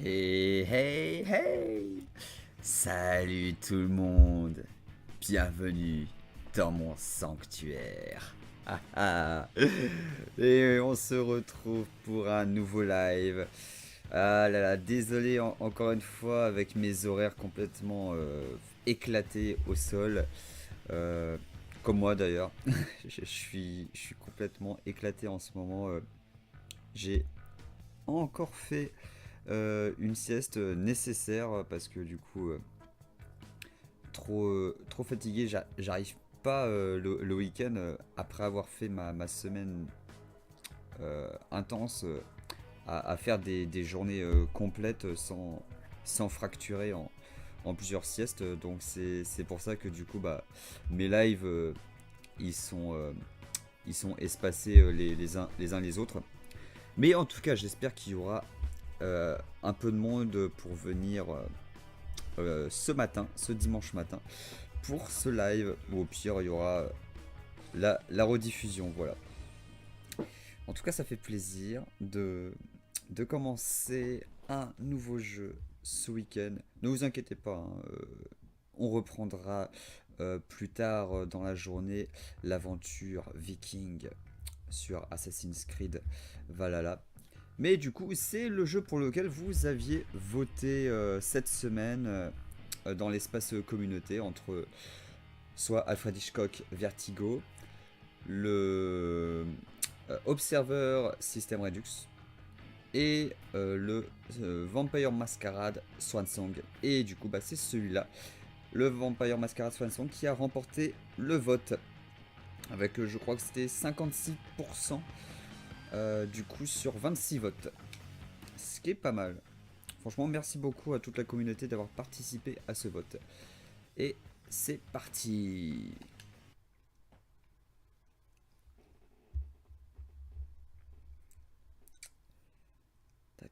Hey, hey, hey! Salut tout le monde! Bienvenue dans mon sanctuaire! Ah, ah. Et on se retrouve pour un nouveau live. Ah là là, désolé encore une fois avec mes horaires complètement éclatés au sol. Euh, Comme moi d'ailleurs. Je suis complètement éclaté en ce moment. J'ai encore fait une sieste nécessaire parce que du coup trop fatigué, j'arrive pas le week-end après avoir fait ma semaine intense à faire des journées complètes sans fracturer en plusieurs siestes. Donc c'est pour ça que du coup mes lives ils sont euh, ils sont espacés les uns les autres. Mais en tout cas j'espère qu'il y aura un peu de monde pour venir ce matin, ce dimanche matin, pour ce live, ou au pire il y aura la rediffusion, voilà. En tout cas ça fait plaisir de commencer un nouveau jeu ce week-end. Ne vous inquiétez pas, hein, on reprendra plus tard dans la journée l'aventure viking sur Assassin's Creed Valhalla. Mais du coup, c'est le jeu pour lequel vous aviez voté cette semaine dans l'espace communauté entre soit Alfred Hitchcock Vertigo, le Observer System Redux et le Vampire Masquerade Swan Song. Et du coup, c'est celui-là, le Vampire Masquerade Swan Song, qui a remporté le vote avec, je crois que c'était 56%. Du coup sur 26 votes, ce qui est pas mal. Franchement merci beaucoup à toute la communauté d'avoir participé à ce vote. Et c'est parti.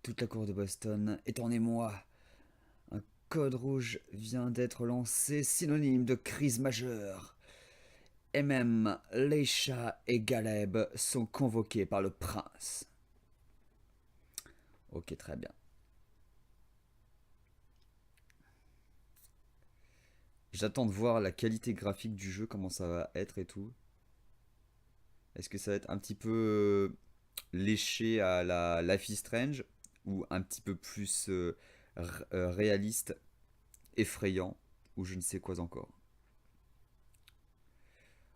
Toute la cour de Boston est en émoi. Un code rouge vient d'être lancé, synonyme de crise majeure. Et même Leisha et Galeb sont convoqués par le prince. Ok, très bien. J'attends de voir la qualité graphique du jeu, comment ça va être et tout. Est-ce que ça va être un petit peu léché à la Life is Strange ou un petit peu plus réaliste, effrayant ou je ne sais quoi encore.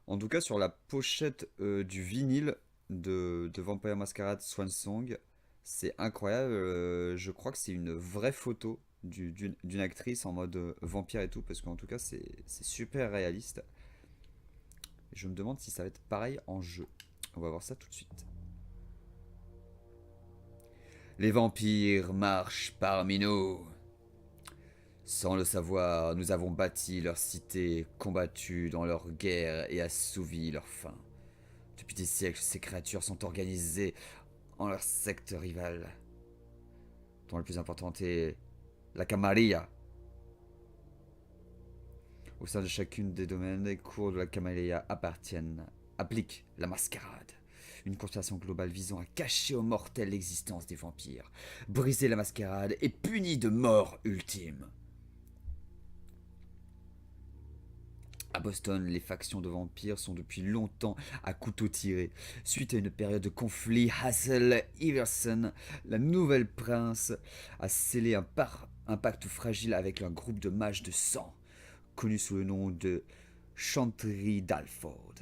En tout cas, sur la pochette du vinyle de Vampire Masquerade Swan Song, c'est incroyable. Je crois que c'est une vraie photo d'une actrice en mode vampire et tout, parce qu'en tout cas, c'est super réaliste. Je me demande si ça va être pareil en jeu. On va voir ça tout de suite. Les vampires marchent parmi nous. Sans le savoir, nous avons bâti leur cité, combattu dans leur guerre et assouvi leur faim. Depuis des siècles, ces créatures sont organisées en leurs sectes rivales, dont la plus importante est la Camarilla. Au sein de chacune des domaines, les cours de la Camarilla appliquent la mascarade. Une conspiration globale visant à cacher aux mortels l'existence des vampires, briser la mascarade et punir de mort ultime. À Boston, les factions de vampires sont depuis longtemps à couteau tiré. Suite à une période de conflit, Hazel Iverson, la nouvelle prince, a scellé un pacte fragile avec un groupe de mages de sang, connu sous le nom de Chantry d'Alford.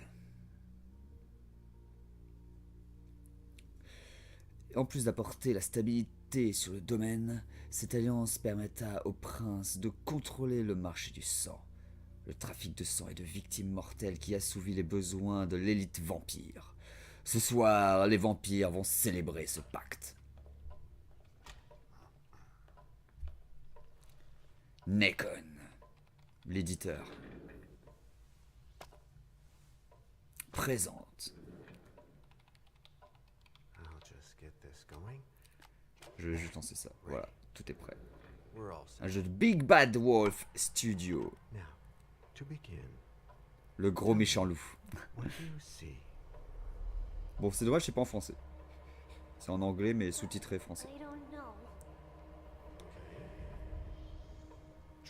En plus d'apporter la stabilité sur le domaine, cette alliance permettra au prince de contrôler le marché du sang. Le trafic de sang et de victimes mortelles qui assouvit les besoins de l'élite vampire. Ce soir, les vampires vont célébrer ce pacte. Nukem, l'éditeur, présente. Je vais juste lancer ça. Voilà, tout est prêt. Un jeu de Big Bad Wolf Studio. Le gros méchant loup. Bon, c'est dommage, c'est pas en français. C'est en anglais, mais sous-titré français.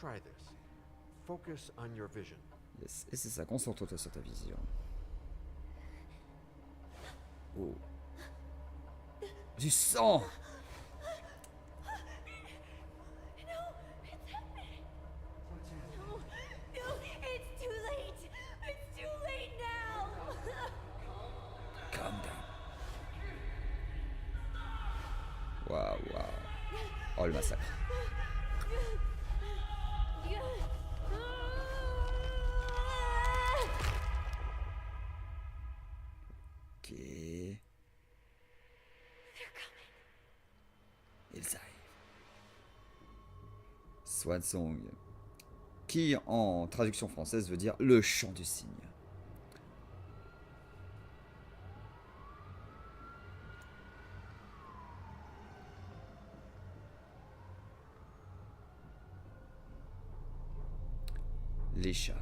try this. Focus on your vision. Yes. Et c'est ça, concentre-toi sur ta vision. Oh. Du sang! Waouh, waouh. Oh, le massacre. Ok. Ils arrivent. Swan Song, qui en traduction française veut dire le chant du cygne. Les chats.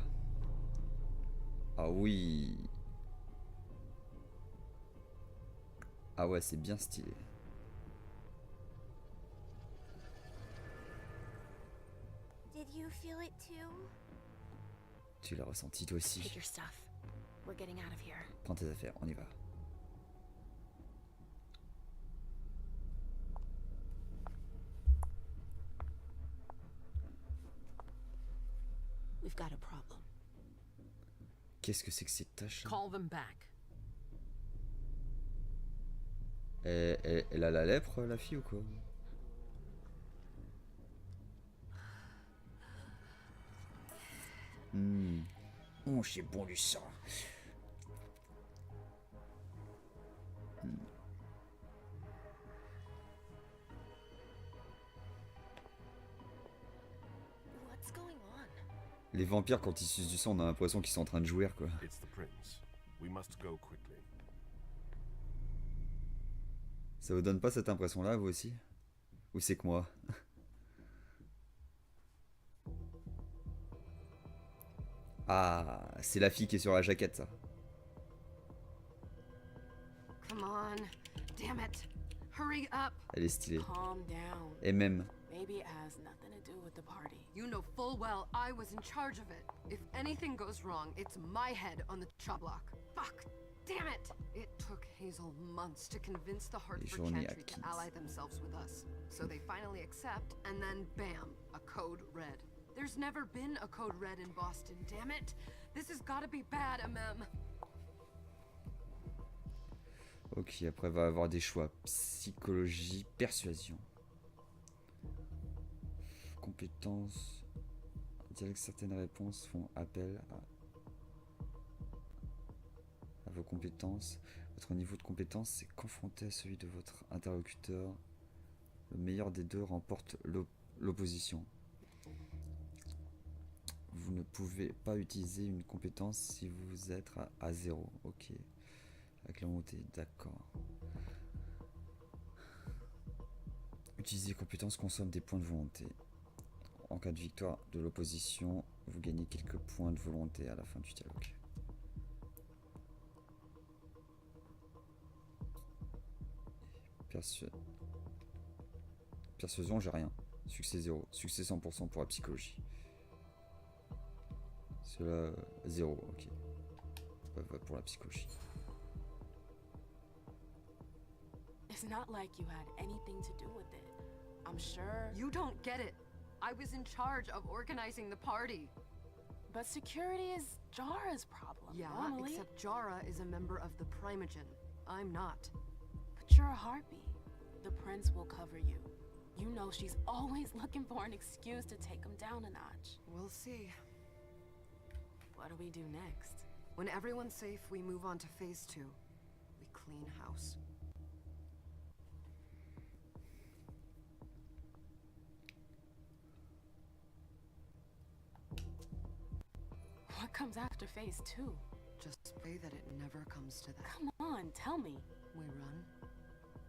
Ah oui. Ah ouais, c'est bien stylé. Did you feel it too? Tu l'as ressenti toi aussi. Take your stuff. We're getting out of here. Prends tes affaires, on y va. We've got a problem. Qu'est-ce que c'est que cette tâche? Call them back. Elle a la lèpre, la fille, ou quoi? Oh, c'est bon du sang. What's going on? Les vampires, quand ils sucent du sang, on a l'impression qu'ils sont en train de jouer, quoi. It's the prince. We must go quickly. Ça vous donne pas cette impression-là, vous aussi? Ou c'est que moi? Ah, c'est la fille qui est sur la jaquette, ça. Come on. Damn it. Hurry up. Elle est stylée. Calm down. Et même. Maybe it has nothing to do with the party. You know full well I was in charge of it. If anything goes wrong, it's my head on the chop block. Fuck. Damn it! It took Hazel months to convince the Hartford Chantry to ally themselves with us. So they finally accept, and then bam, a code red. There's never been a code red in Boston, damn it! This has gotta be bad, MM. Ok, après va avoir des choix. Psychologie, persuasion. Compétences. On dirait que certaines réponses font appel à vos compétences. Votre niveau de compétence c'est confronté à celui de votre interlocuteur. Le meilleur des deux remporte l'opposition. Vous ne pouvez pas utiliser une compétence si vous êtes à 0. Ok. Avec la montée, d'accord. Utiliser les compétences consomme des points de volonté. En cas de victoire de l'opposition, vous gagnez quelques points de volonté à la fin du dialogue. Persuasion, j'ai rien. Succès 0. Succès 100% pour la psychologie. Cela 0, ok. Pour la psychologie. It's not like you had anything to do with it. I'm sure. You don't get it. I was in charge of organizing the party. But security is Jara's problem. Yeah, normally. except Jara is a member of the Primogen. I'm not. But you're a harpy. The prince will cover you. You know she's always looking for an excuse to take him down a notch. We'll see. What do we do next? When everyone's safe, we move on to phase 2. We clean house. What comes after phase 2? Just pray that it never comes to that. Come on, tell me. We run,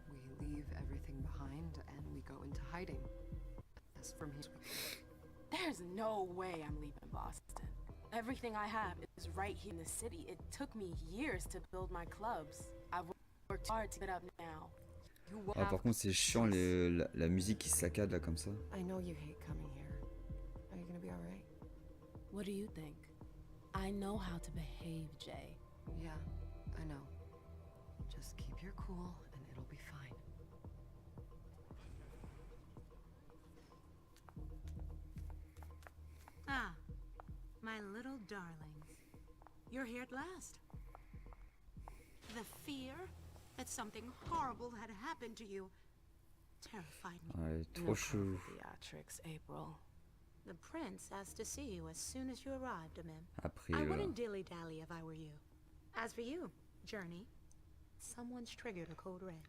we leave everything behind, and we go into hiding. As for me, There's no way I'm leaving Boston. Everything I have is right here in the city. It took me years to build my clubs. I've worked hard to get up now. Ah, par contre c'est chiant la musique qui saccade là comme ça. I know you hate coming here. Are you gonna be What do you think? I know how to behave, Jay. Yeah, I know. Just keep your cool and it'll be fine. Ah, my little darlings. You're here at last. The fear that something horrible had happened to you terrified me. Ouais, No trop chelou. theatrics, April. The prince asked to see you as soon as you arrived, Aimez. Après, I wouldn't dilly-dally if I were you. As for you, Journey, someone's triggered a code red.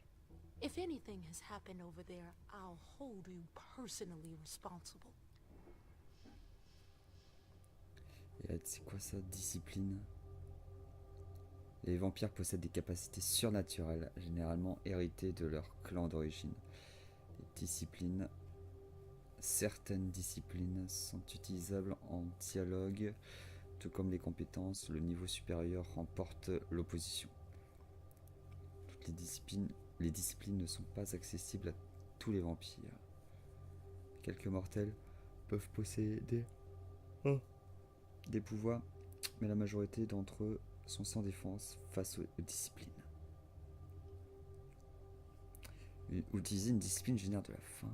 If anything has happened over there, I'll hold you personally responsible. et c'est quoi ça? Discipline. Les vampires possèdent des capacités surnaturelles, généralement héritées de leur clan d'origine. Les disciplines. Certaines disciplines sont utilisables en dialogue, tout comme les compétences. Le niveau supérieur remporte l'opposition. Toutes les disciplines ne sont pas accessibles à tous les vampires. Quelques mortels peuvent posséder des pouvoirs, mais la majorité d'entre eux sont sans défense face aux disciplines. Utiliser une discipline génère de la faim.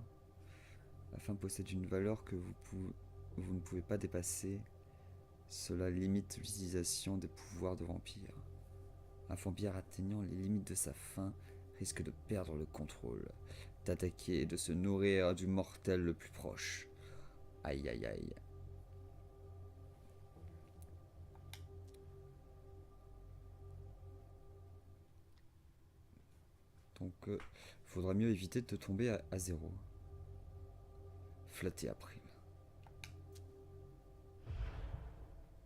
La faim possède une valeur que vous ne pouvez pas dépasser. Cela limite l'utilisation des pouvoirs de vampire. Un vampire atteignant les limites de sa faim risque de perdre le contrôle, d'attaquer et de se nourrir du mortel le plus proche. Aïe aïe aïe. Donc, faudra mieux éviter de tomber à zéro. Flatté après.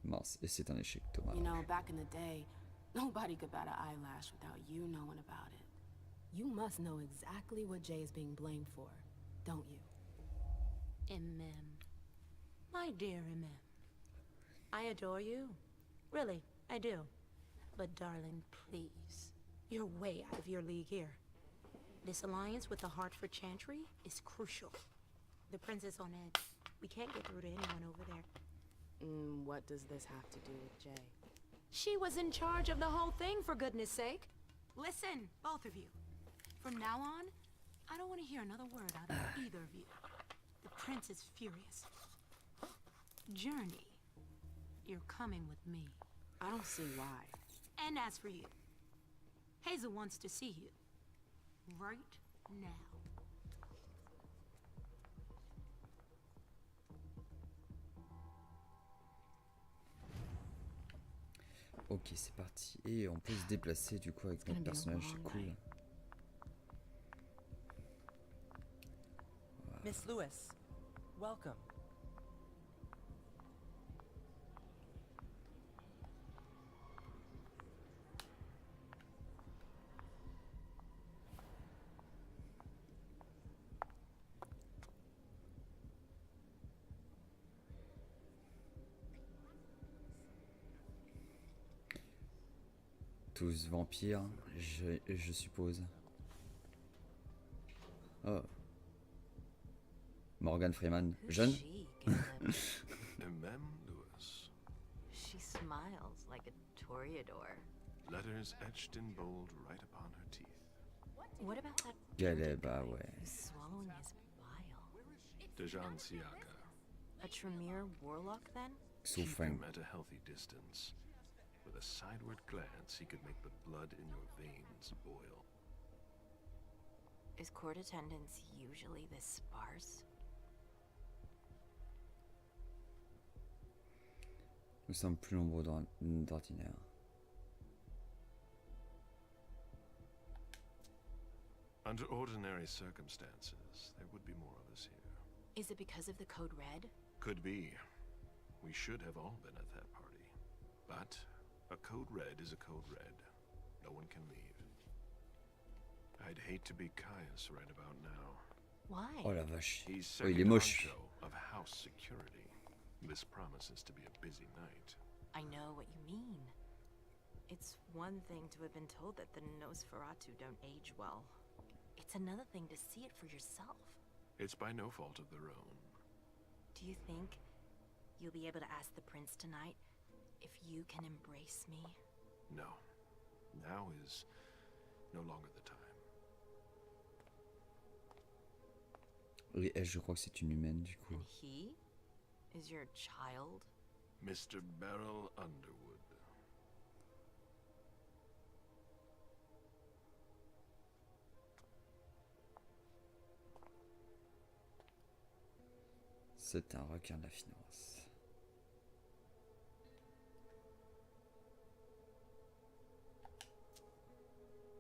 Mince, et c'est un échec, Thomas. You know, back in the day, nobody could bat an eyelash without you knowing about it. You must know exactly what Jay is being blamed for, don't you? Aimez. My dear Aimez. I adore you. Really, I do. But darling, please. You're way out of your league here. This alliance with the Hartford Chantry is crucial. The prince is on edge. We can't get through to anyone over there. What does this have to do with Jay? She was in charge of the whole thing, for goodness sake. Listen, both of you. From now on, I don't want to hear another word out of either of you. The prince is furious. Journey, you're coming with me. I don't see why. And as for you, Hazel wants to see you. Right now. Ok, c'est parti. Et on peut se déplacer du coup avec notre personnage, c'est cool. Wow. Miss Lewis, welcome. Tous vampires, je suppose. Oh. Morgan Freeman, jeune. Aimez, Lewis. She smiles like a toreador. Letters etched in bold right upon her teeth. What about that Galais, bah ouais. who's swallowing his bile? Dejan Siaka. A Tremere warlock, then? Keep Souffrant. him at a healthy distance. With a sideward glance, he could make the blood in your veins boil. Is court attendance usually this sparse? Nous sommes plus nombreux d'ordinaire. Under ordinary circumstances, there would be more of us here. Is it because of the code red? Could be. We should have all been at that party. But a code red is a code red. No one can leave. I'd hate to be Caius right about now. Why? Oh la vache. He's Oh, il est second moche. honcho of house security. This promises to be a busy night. I know what you mean. It's one thing to have been told that the Nosferatu don't age well. It's another thing to see it for yourself. It's by no fault of their own. Do you think you'll be able to ask the prince tonight if you can embrace me? No. Now is no longer the time. Oui, elle, je crois que c'est une humaine du coup. And he is your child? Mr. Beryl Underwood. C'est un requin de la finance.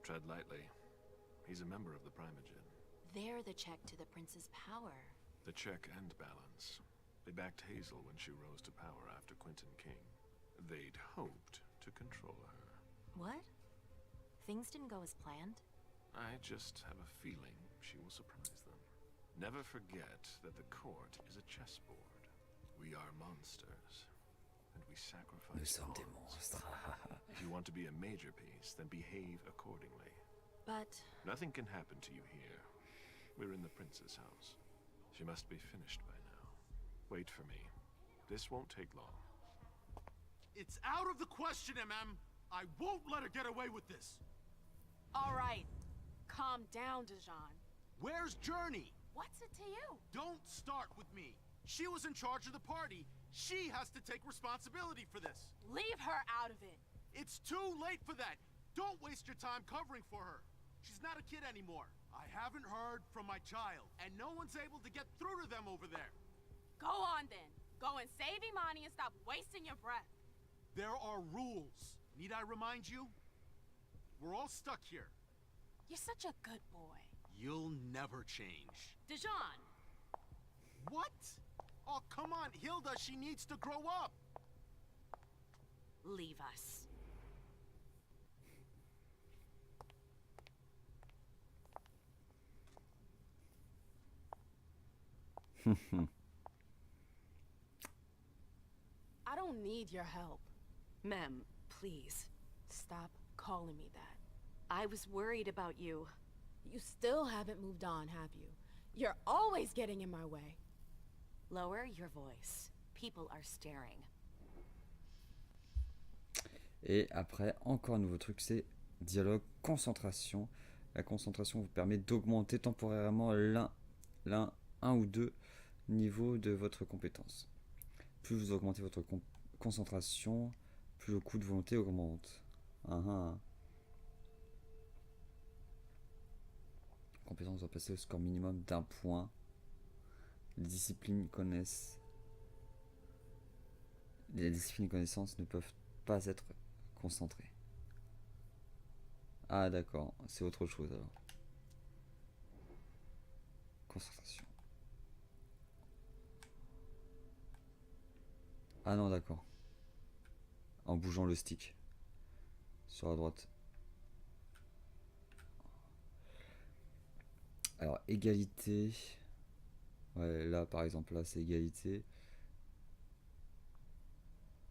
Tread lightly. He's a member of the Primogen. They're the check to the prince's power. The check and balance. They backed Hazel when she rose to power after Quentin King. They'd hoped to control her. What? Things didn't go as planned? I just have a feeling she will surprise them. Never forget that the court is a chessboard. We are monsters, and we sacrifice Nous sommes des pawns. monstres. If you want to be a major piece, then behave accordingly. But Nothing can happen to you here. We're in the prince's house. She must be finished by now. Wait for me. This won't take long. It's out of the question, MM. I won't let her get away with this. All right. Calm down, Dijon. Where's Journey? What's it to you? Don't start with me. She was in charge of the party. She has to take responsibility for this. Leave her out of it. It's too late for that. Don't waste your time covering for her. She's not a kid anymore. I haven't heard from my child, and no one's able to get through to them over there. Go on then. Go and save Imani and stop wasting your breath. There are rules. Need I remind you? We're all stuck here. You're such a good boy. You'll never change. Dijon! What? Oh, come on, Hilda, she needs to grow up. leave us. I don't need your help. Mem, please. Stop calling me that. I was worried about you. You still haven't moved on, have you? You're always getting in my way. Lower your voice. People are staring. Et après, encore un nouveau truc, c'est dialogue, concentration. La concentration vous permet d'augmenter temporairement un ou deux niveaux de votre compétence. Plus vous augmentez votre concentration, plus le coût de volonté augmente. Compétence doit passer au score minimum d'un point. Les disciplines connaissances ne peuvent pas être concentrées. Ah d'accord, c'est autre chose alors. Concentration. Ah non d'accord. En bougeant le stick. Sur la droite. Alors égalité. Ouais, là par exemple, là c'est égalité.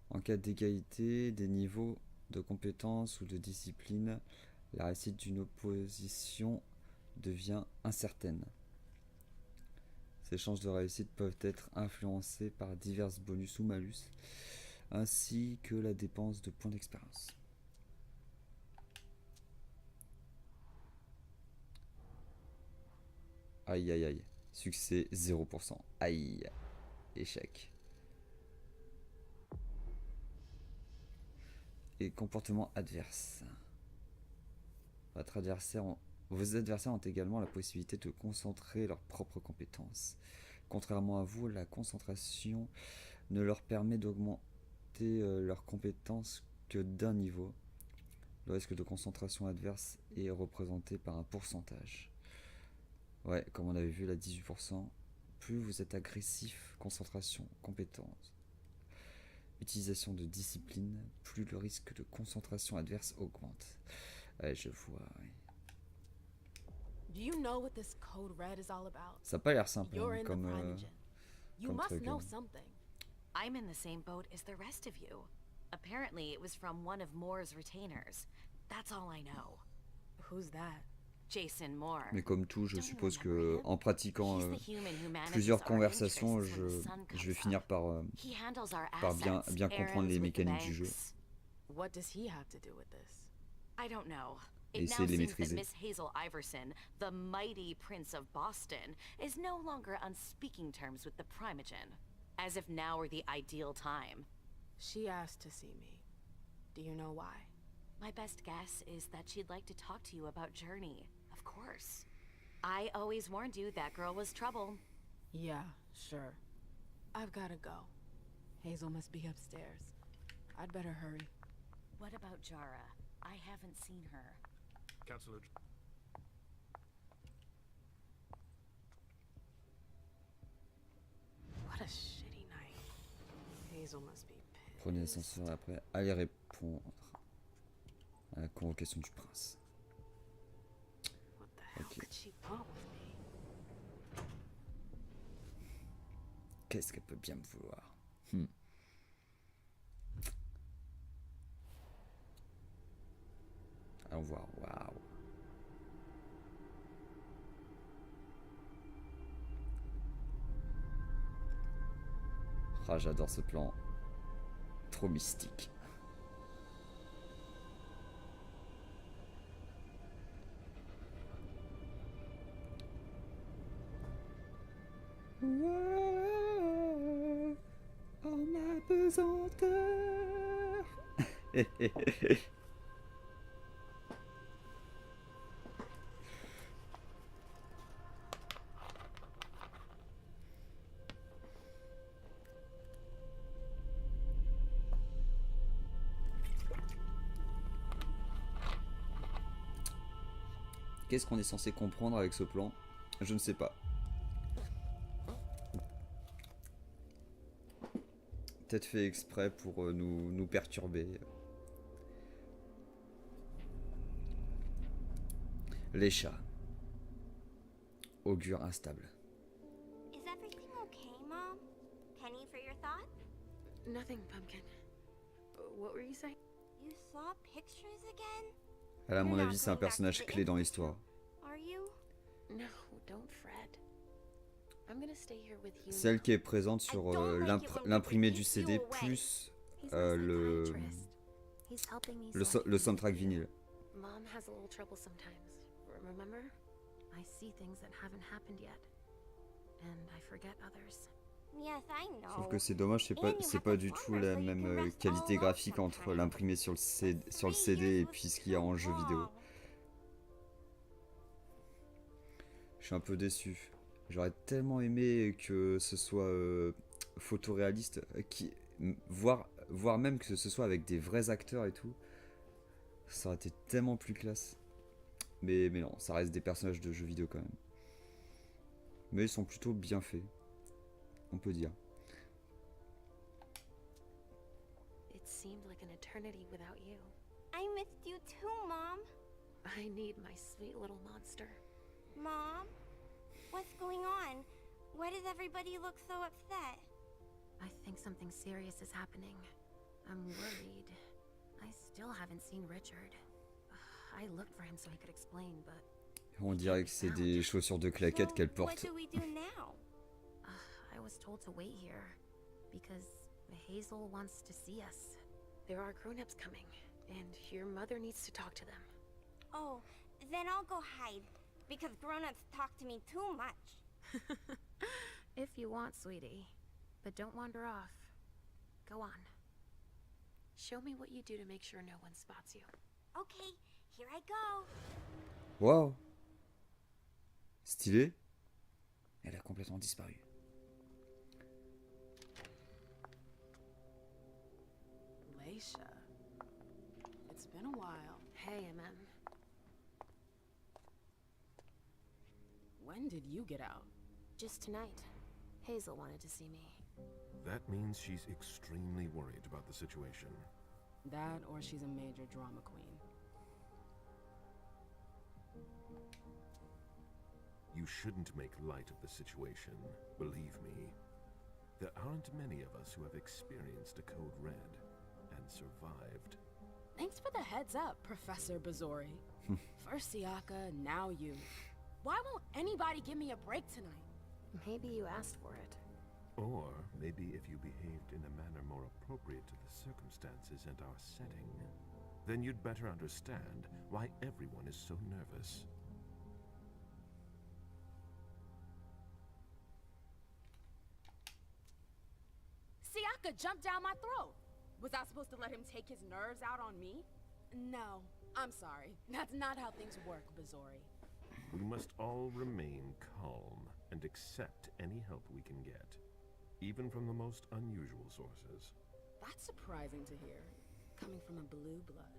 En cas d'égalité des niveaux de compétences ou de discipline, la réussite d'une opposition devient incertaine. Ces chances de réussite peuvent être influencées par divers bonus ou malus, ainsi que la dépense de points d'expérience. Aïe aïe aïe. Succès 0%. Aïe. Échec. Et comportement adverse. Vos adversaires ont également la possibilité de concentrer leurs propres compétences. Contrairement à vous, la concentration ne leur permet d'augmenter leurs compétences que d'un niveau. Le risque de concentration adverse est représenté par un pourcentage. Ouais, comme on avait vu là, 18%. Plus vous êtes agressif, concentration, compétence, utilisation de discipline, plus le risque de concentration adverse augmente. Ouais, je vois, ouais. Do you know what this code red is all about? Ça n'a pas l'air simple, You're hein, in the Primogen. You comme must truc, know hein. something. I'm in the same boat as the rest of you. Apparently, it was from one of Moore's retainers. That's all I know. Who's that? Mais comme tout, je suppose que en pratiquant plusieurs conversations, je vais finir par bien comprendre les mécaniques du jeu. What does he have to do with this? I don't know. Et It essayer now de les seems that maîtriser. Miss Hazel Iverson, the mighty Prince of Boston, is no longer on speaking terms with the Primogen, as if now were the ideal time. She asked to see me. Do you know why? My best guess is that she'd like to talk to you about Journey, of course. I always warned you that girl was trouble. Yeah, sure. I've gotta go. Hazel must be upstairs. I'd better hurry. What about Jara? I haven't seen her. Counselor. What a shitty night. Hazel must be pissed. Prenez l'ascenseur après, allez répondre à la convocation du prince. What the hell Ok. could she want with me? Qu'est-ce qu'elle peut bien me vouloir? Allons voir, waouh. Ah, j'adore ce plan. Trop mystique. Wow, en apesanteur. Qu'est-ce qu'on est censé comprendre avec ce plan? Je ne sais pas. Peut-être fait exprès pour nous perturber. Les chats. Augure instable. Is everything okay, Mom? Penny for your thought? Nothing, Pumpkin. What were you saying? You saw pictures again? Elle, à mon avis, c'est un personnage clé dans l'histoire. Are you? No, don't fret. I'm gonna stay here with you. Celle qui est présente sur l'imprimé du CD plus le soundtrack vinyle. Mom has a little trouble sometimes. Remember? I see things that haven't happened yet. And I forget others. Yes, I know. Sauf que c'est dommage, c'est pas du tout la même qualité graphique entre l'imprimé sur le CD et puis ce qu'il y a en jeu vidéo. Je suis un peu déçu. J'aurais tellement aimé que ce soit photoréaliste, voire même que ce soit avec des vrais acteurs et tout. Ça aurait été tellement plus classe. Mais non, ça reste des personnages de jeux vidéo quand même. Mais ils sont plutôt bien faits, on peut dire. It seemed like an eternity without you. I missed you too, Mom. I need my sweet little monster. Mom? What's going on? Why does everybody look so upset? I think something serious is happening. I'm worried. I still haven't seen Richard. I looked for him so he could explain, but... On dirait que c'est des chaussures de claquettes qu'elle What porte. do we do now? I was told to wait here because Hazel wants to see us. There are grown-ups coming, and your mother needs to talk to them. Oh, then I'll go hide, because grown-ups talk to me too much. If you want, sweetie. But don't wander off. Go on. Show me what you do to make sure no one spots you. Okay, here I go. Waouh! Stylé. Elle a complètement disparu. Leisha. It's been a while. Hey, MM. When did you get out? Just tonight. Hazel wanted to see me. That means she's extremely worried about the situation. That or she's a major drama queen. You shouldn't make light of the situation, believe me. There aren't many of us who have experienced a code red and survived. Thanks for the heads up, Professor Bazori. First Siaka, now you. Why won't anybody give me a break tonight? Maybe you asked for it. Or maybe if you behaved in a manner more appropriate to the circumstances and our setting, then you'd better understand why everyone is so nervous. Siaka jumped down my throat. Was I supposed to let him take his nerves out on me? No, I'm sorry. That's not how things work, Bazori. We must all remain calm and accept any help we can get, even from the most unusual sources. That's surprising to hear, coming from a blue blood.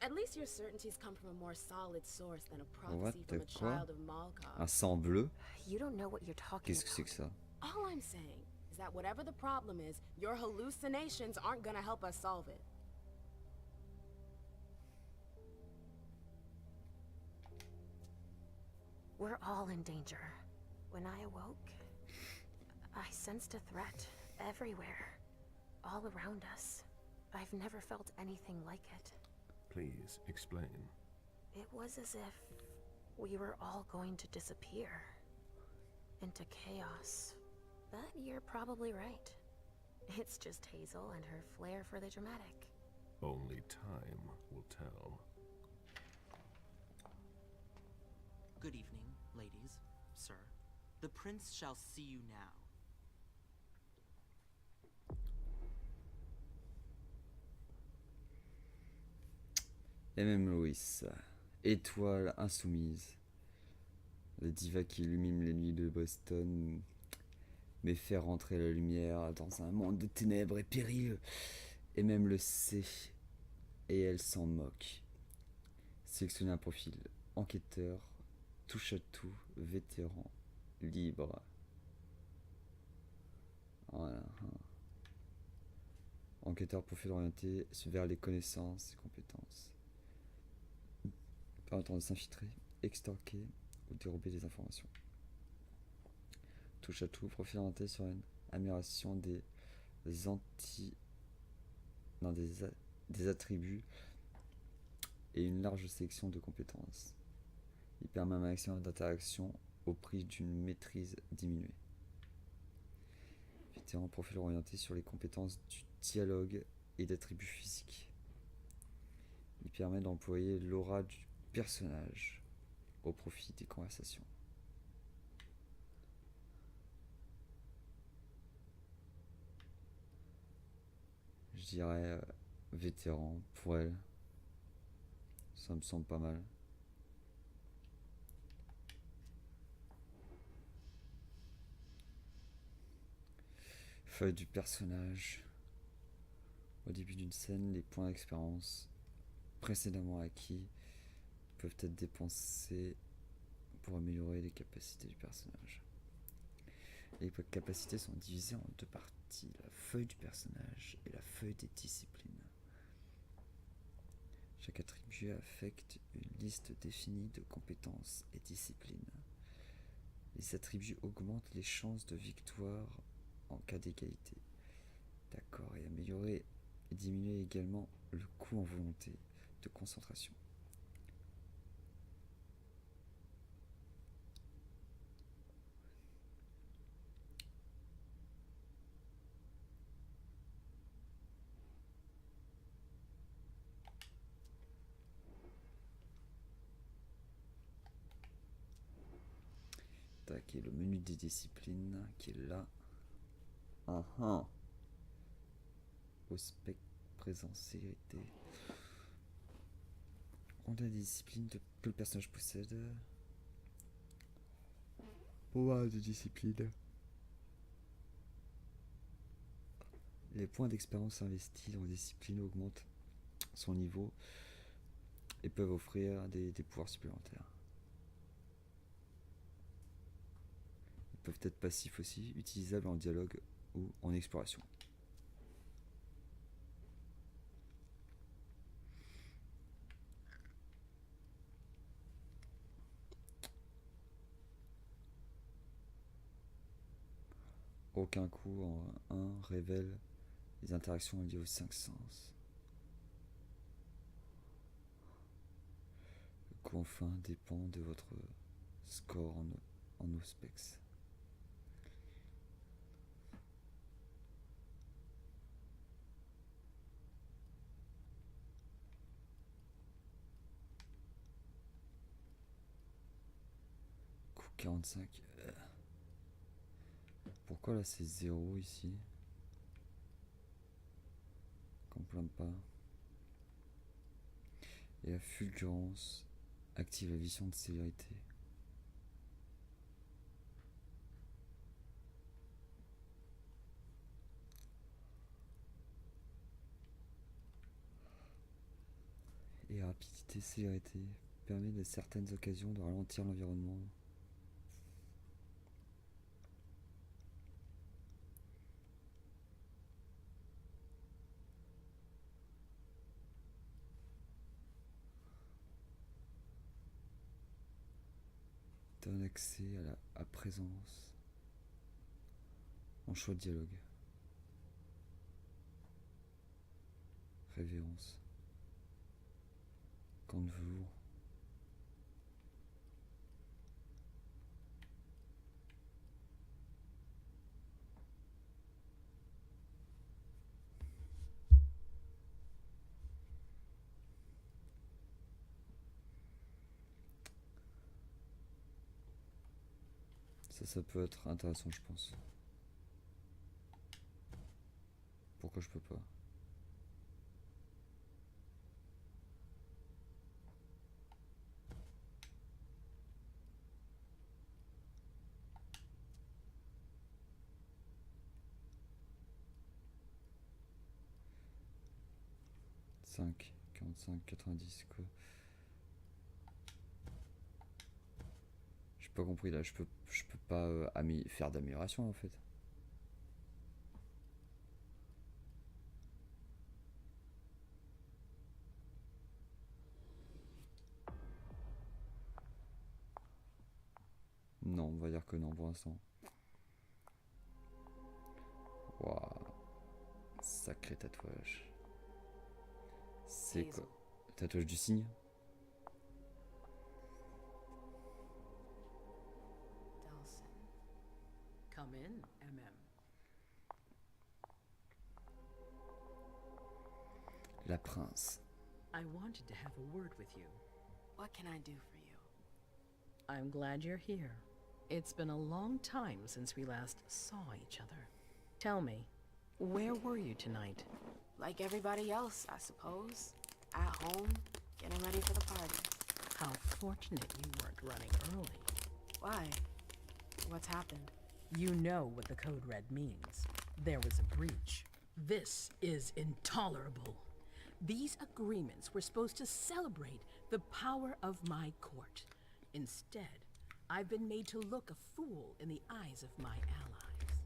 At least your certainties come from a more solid source than a prophecy from a child of Malkov. Un sang bleu? You don't know what you're talking Qu'est-ce que c'est que ça? All I'm saying is that whatever the problem is, your hallucinations aren't gonna help us solve it. We're all in danger. When I awoke, I sensed a threat everywhere, all around us. I've never felt anything like it. Please explain. It was as if we were all going to disappear into chaos. But you're probably right. It's just Hazel and her flair for the dramatic. Only time will tell. Good evening, ladies, sir. The prince shall see you now. Et même Loïs, étoile insoumise, la diva qui illumine les nuits de Boston, mais fait rentrer la lumière dans un monde de ténèbres et périlleux. Et même le sait, et elle s'en moque. Sélectionnez un profil, enquêteur, touche à tout, vétéran, libre. Voilà. Enquêteur, profil orienté vers les connaissances et compétences. Permettant de s'infiltrer, extorquer ou dérober des informations. Touche à tout, profil orienté sur une amélioration des des attributs et une large sélection de compétences. Il permet un maximum d'interaction au prix d'une maîtrise diminuée. Vétéran, profil orienté sur les compétences du dialogue et d'attributs physiques. Il permet d'employer l'aura du personnage au profit des conversations. Je dirais vétéran pour elle. Ça me semble pas mal. Feuille du personnage. Au début d'une scène, les points d'expérience précédemment acquis peuvent être dépensés pour améliorer les capacités du personnage. Les capacités sont divisées en deux parties, la feuille du personnage et la feuille des disciplines. Chaque attribut affecte une liste définie de compétences et disciplines. Les attributs augmentent les chances de victoire en cas d'égalité. D'accord, et améliorer et diminuer également le coût en volonté de concentration. Tac, et le menu des disciplines qui est là. Au spec présence sécurité. On a des disciplines que le personnage possède. Pouvoir de discipline. Les points d'expérience investis dans les disciplines augmentent son niveau et peuvent offrir des pouvoirs supplémentaires. Ils peuvent être passifs aussi, utilisables en dialogue ou en exploration. Aucun coup en 1 révèle les interactions liées aux 5 sens. coût enfin dépend de votre score en Auspex. Coût 45. Pourquoi là c'est 0 ici? Qu'on plante pas. Et la fulgurance active la vision de célérité. Et rapidité, célérité permet de certaines occasions de ralentir l'environnement. Donne accès à présence en choix de dialogue. Révérence. Camp de velours. Ça peut être intéressant, je pense. Pourquoi je peux pas? « 5, 45, 90, quoi. J'ai pas compris là, je peux pas faire d'amélioration en fait. Non, on va dire que non pour l'instant. Waouh. Sacré tatouage. C'est quoi? Tatouage du cygne? Come in, MM. La prince. I wanted to have a word with you. What can I do for you? I'm glad you're here. It's been a long time since we last saw each other. Tell me, where were you tonight? Like everybody else, I suppose. At home, getting ready for the party. How fortunate you weren't running early. Why? What's happened? You know what the code red means. There was a breach. This is intolerable. These agreements were supposed to celebrate the power of my court. Instead, I've been made to look a fool in the eyes of my allies.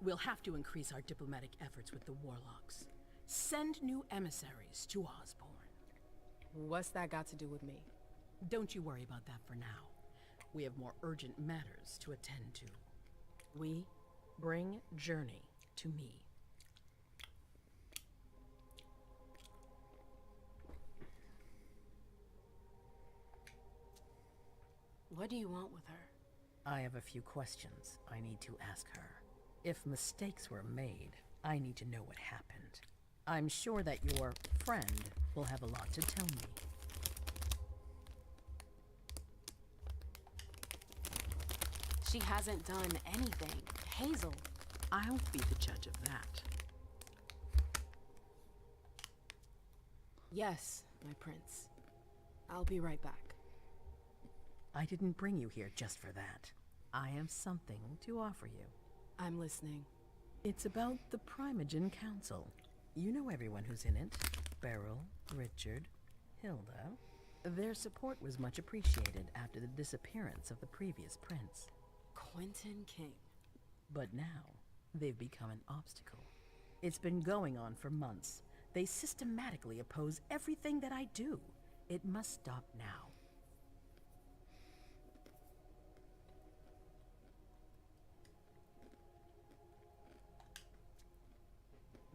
We'll have to increase our diplomatic efforts with the warlocks. Send new emissaries to Osborne. What's that got to do with me? Don't you worry about that for now. We have more urgent matters to attend to. We bring Journey to me. What do you want with her? I have a few questions I need to ask her. If mistakes were made, I need to know what happened. I'm sure that your friend will have a lot to tell me. She hasn't done anything. Hazel. I'll be the judge of that. Yes, my prince. I'll be right back. I didn't bring you here just for that. I have something to offer you. I'm listening. It's about the Primogen Council. You know everyone who's in it. Beryl, Richard, Hilda. Their support was much appreciated after the disappearance of the previous prince. Quentin King. But now, they've become an obstacle. It's been going on for months. They systematically oppose everything that I do. It must stop now.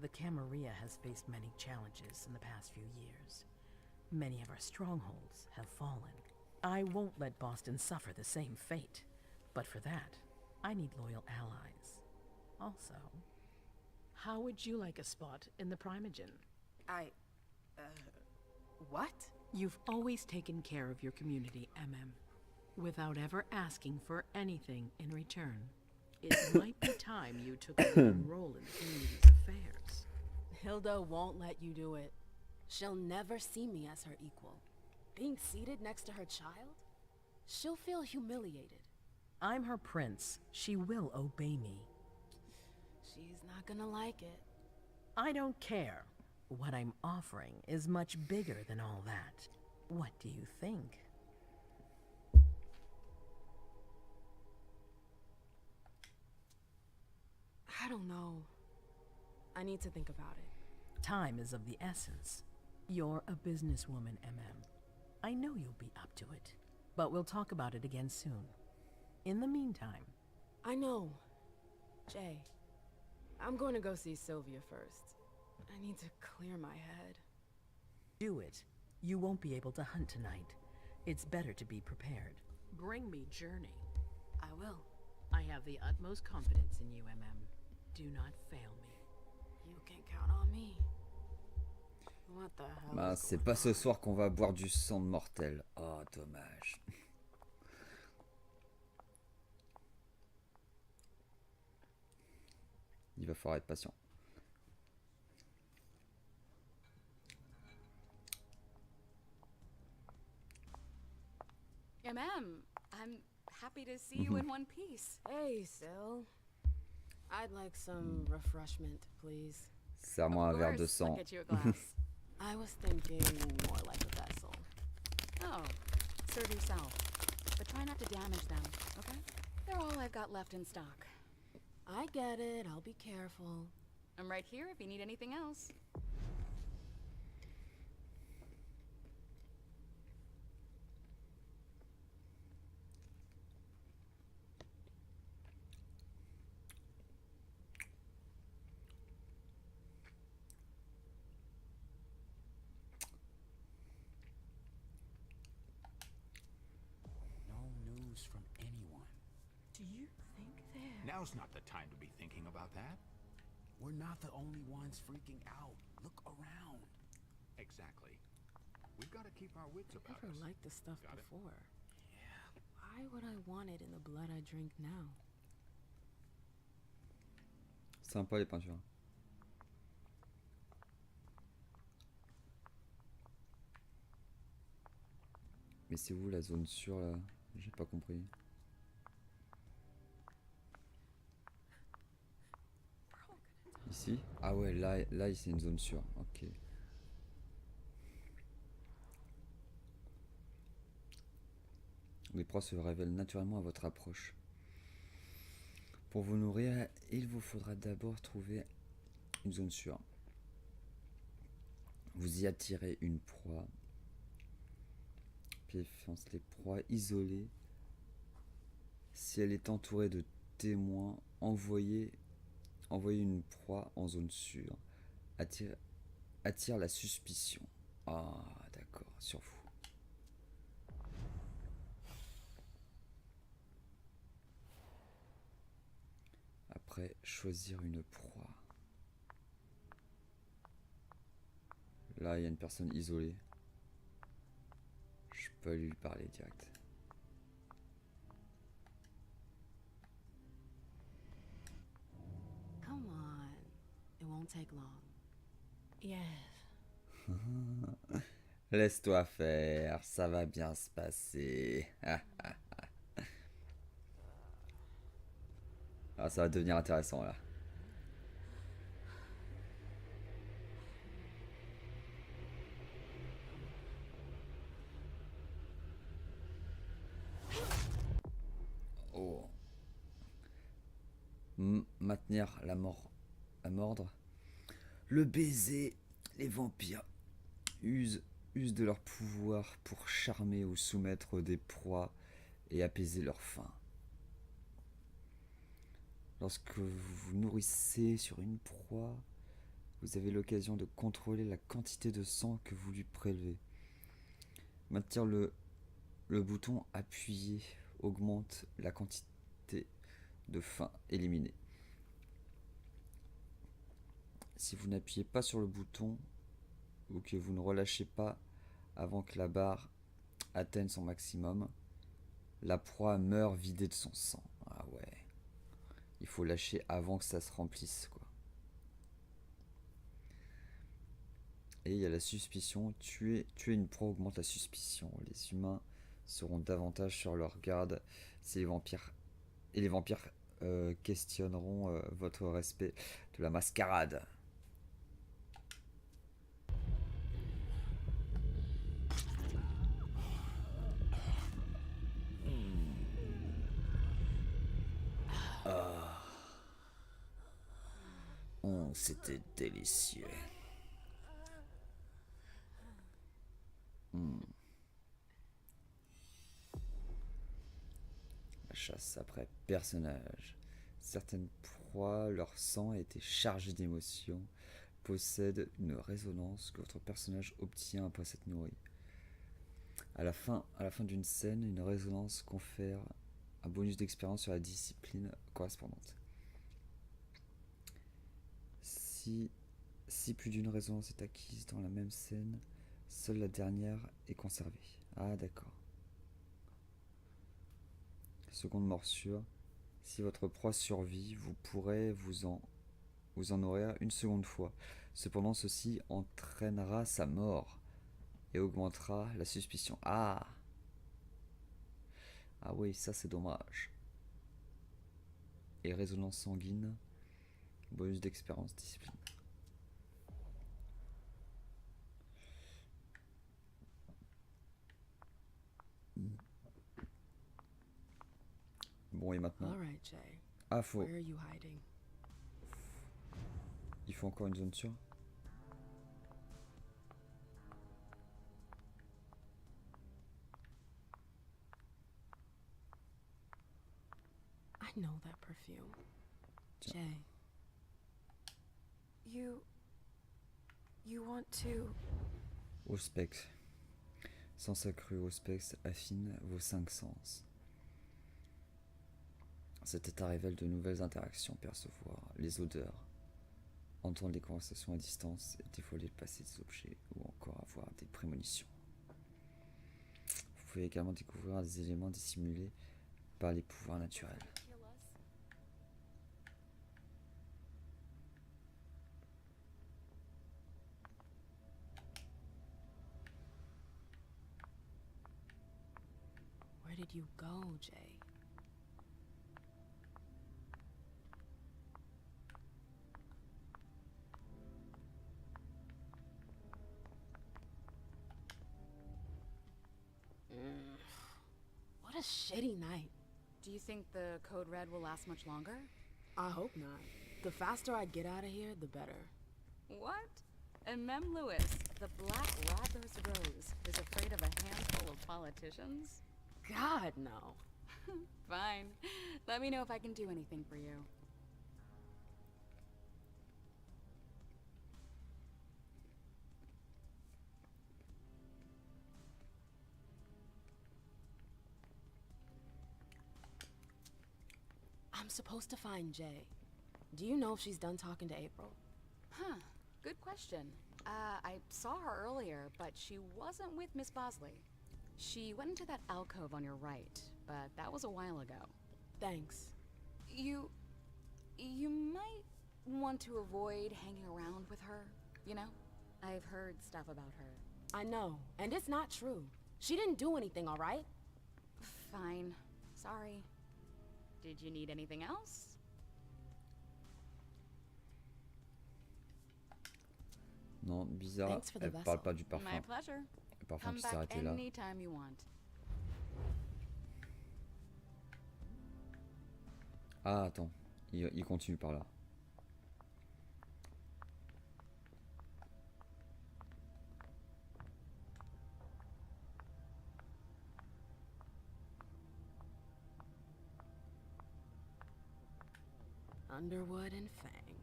The Camarilla has faced many challenges in the past few years. Many of our strongholds have fallen. I won't let Boston suffer the same fate. But for that, I need loyal allies. Also, how would you like a spot in the Primogen? What? You've always taken care of your community, without ever asking for anything in return. It might be time you took a leading role in the community's affairs. Hilda won't let you do it. She'll never see me as her equal. Being seated next to her child? She'll feel humiliated. I'm her prince. She will obey me. She's not gonna like it. I don't care. What I'm offering is much bigger than all that. What do you think? I don't know. I need to think about it. Time is of the essence. You're a businesswoman, I know you'll be up to it. But we'll talk about it again soon. In the meantime... I know. Jay, I'm going to go see Sylvia first. I need to clear my head. Do it. You won't be able to hunt tonight. It's better to be prepared. Bring me Journey. I will. I have the utmost confidence in you, Do not fail me. You can count on me. What the hell? Bah, c'est pas ce soir qu'on va boire du sang de mortel. Oh, dommage. Il va falloir être patient. I'm happy to see you in one piece. Hey, Sil. I'd like some refreshment, please. Serre-moi un verre de sang. I'll get you a glass. I was thinking more like a vessel. Oh, serve yourself. But try not to damage them, okay? They're all I've got left in stock. I get it. I'll be careful. I'm right here if you need anything else. From anyone. Do you think they're... Now's not the time to be thinking about that. We're not the only ones freaking out. Look around. Exactly. We've got to keep our wits about us. I never liked this stuff Got it? before. Yeah. Why would I want it in the blood I drink now? Sympa les peintures. Mais c'est où la zone sûre là? J'ai pas compris. Ici? Ah ouais, là c'est une zone sûre. Ok. Les proies se révèlent naturellement à votre approche. Pour vous nourrir, il vous faudra d'abord trouver une zone sûre. Vous y attirez une proie. Puis les proies isolées. Si elle est entourée de témoins, envoyez une proie en zone sûre. Attire la suspicion. Ah, d'accord, sur vous. Après, choisir une proie. Là, il y a une personne isolée. Je peux lui parler direct. Come on. It won't take long. Yes. Laisse-toi faire, ça va bien se passer. Ah, ça va devenir intéressant là. Oh. Maintenir la mordre. Le baiser. Les vampires usent de leur pouvoir pour charmer ou soumettre des proies et apaiser leur faim. Lorsque vous vous nourrissez sur une proie, vous avez l'occasion de contrôler la quantité de sang que vous lui prélevez. Maintenir le le bouton appuyé augmente la quantité de fin éliminée. Si vous n'appuyez pas sur le bouton ou que vous ne relâchez pas avant que la barre atteigne son maximum, la proie meurt vidée de son sang. Ah ouais. Il faut lâcher avant que ça se remplisse, quoi. Et il y a la suspicion. Tuer une proie augmente la suspicion. Les humains seront davantage sur leur garde si les vampires questionneront votre respect de la mascarade. Oh, c'était délicieux. La chasse après personnage. Certaines proies, leur sang a été chargé d'émotions, possèdent une résonance que votre personnage obtient après s'être nourri. À la fin d'une scène, une résonance confère un bonus d'expérience sur la discipline correspondante. Si plus d'une résonance est acquise dans la même scène, seule la dernière est conservée. Ah d'accord. Seconde morsure. Si votre proie survit, vous pourrez vous en nourrir une seconde fois. Cependant, ceci entraînera sa mort et augmentera la suspicion. Ah oui, ça c'est dommage. Et résonance sanguine, bonus d'expérience, discipline. Bon, et maintenant. Ah, faut. Il faut encore une zone sûre. I know that perfume. Jay. You want to... Auspex. Sens accru, Auspex affine vos 5 sens. Cet état révèle de nouvelles interactions, percevoir les odeurs, entendre les conversations à distance, dévoiler le passé des objets ou encore avoir des prémonitions. Vous pouvez également découvrir des éléments dissimulés par les pouvoirs naturels. Where did you go, Jay? What a shitty night. Do you think the code red will last much longer? I hope not. The faster I get out of here, the better. What? And Mem Lewis, the Black Rather's Rose, is afraid of a handful of politicians? God, no. Fine. Let me know if I can do anything for you. I'm supposed to find Jay. Do you know if she's done talking to April? Huh. Good question. I saw her earlier, but she wasn't with Miss Bosley. She went into that alcove on your right, but that was a while ago. Thanks. You might want to avoid hanging around with her, you know? I've heard stuff about her. I know, and it's not true. She didn't do anything, all right? Fine. Sorry. Did you need anything else? Non, bizarre, elle parle pas du parfum. My pleasure. Le parfum qui s'est arrêté là. Anytime you want. Ah, attends, il continue par là. Underwood and Fang.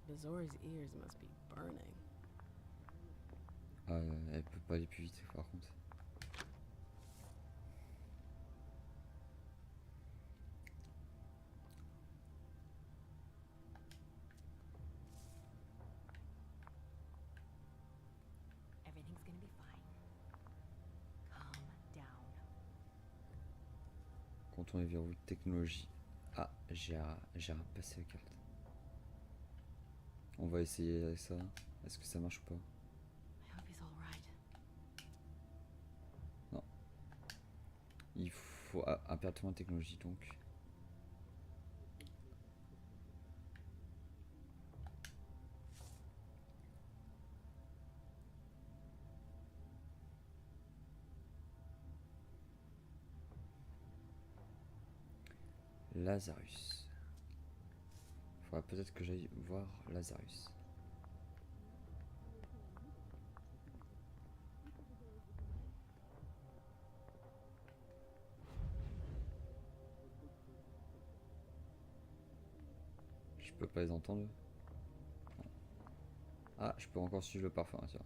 Bazor's ears must be burning. Elle peut pas aller plus vite par contre. Contourner les verrous, technologie. Ah, j'ai repassé la carte. On va essayer avec ça. Est-ce que ça marche ou pas? Non. Il faut impérativement technologie donc. Lazarus. Faudra peut-être que j'aille voir Lazarus. Je peux pas les entendre. Non. Ah, je peux encore suivre le parfum, tiens.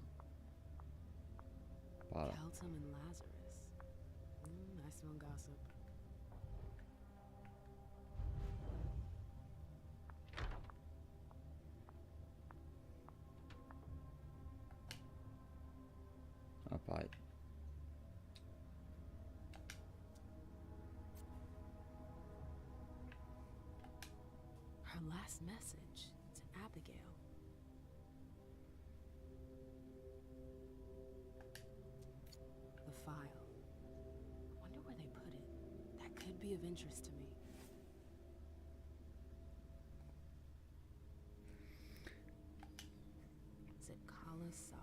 Par là. Ah, pareil. Her last message to Abigail. The file. Wonder where they put it. That could be of interest to me. Zikala Saw.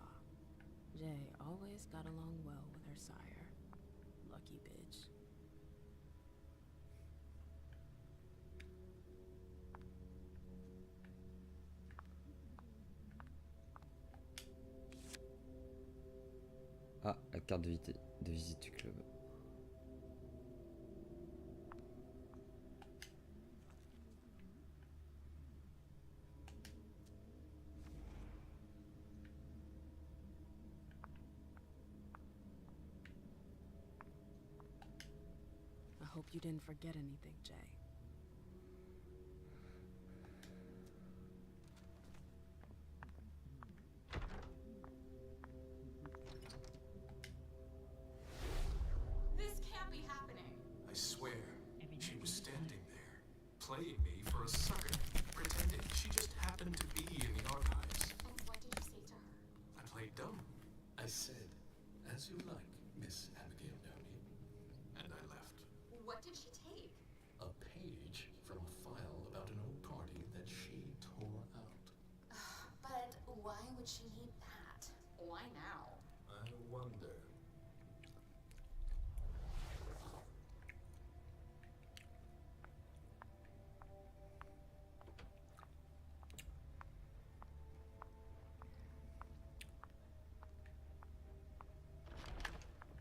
Jay always got along well with her sire. Lucky bitch. Ah, la carte de visite du club. I hope you didn't forget anything, Jay. This can't be happening. I swear, she was standing there, playing me for a sucker, pretending she just happened to be in the archives. And what did you say to her? I played dumb. I said, as you like, Miss Abigail Downey. And I left. What did she take? A page from a file about an old party that she tore out. But why would she need that? Why now? I wonder.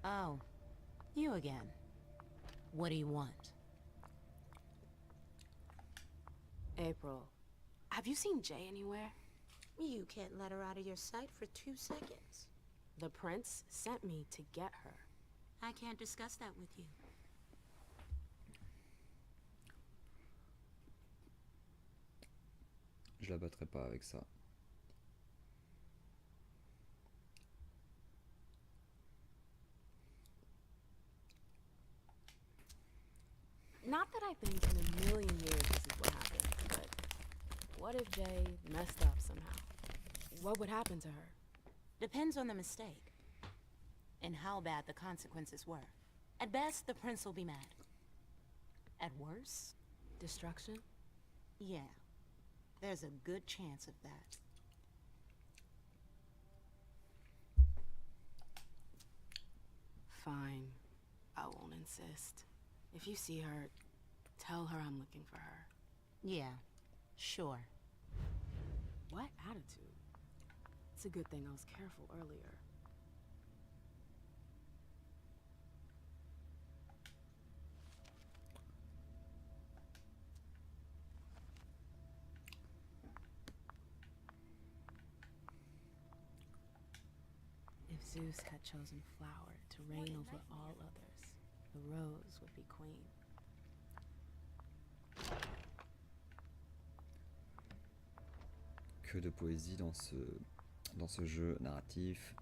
Oh, you again. What do you want? April, have you seen Jay anywhere? You can't let her out of your sight for 2 seconds. The prince sent me to get her. I can't discuss that with you. Je la battrai pas avec ça. Not that I think in a million years this is what happened, but what if Jay messed up somehow? What would happen to her? Depends on the mistake. And how bad the consequences were. At best, the prince will be mad. At worst? Destruction? Yeah. There's a good chance of that. Fine. I won't insist. If you see her, tell her I'm looking for her. Yeah, sure. What attitude? It's a good thing I was careful earlier. If Zeus had chosen flower to reign over all others, the rose would be queen. Que de poésie dans ce jeu narratif.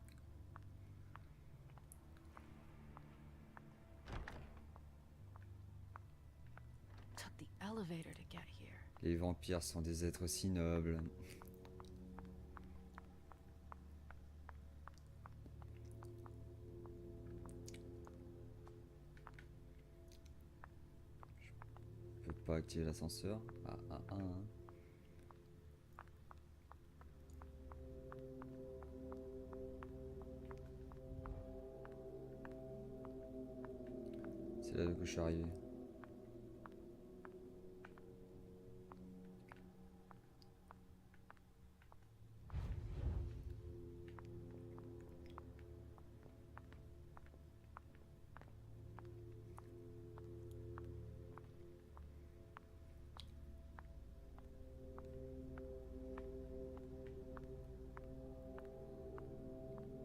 took the elevator to get here. Les vampires sont des êtres si nobles. Je peux pas activer l'ascenseur. Ah. C'est là que je suis arrivé.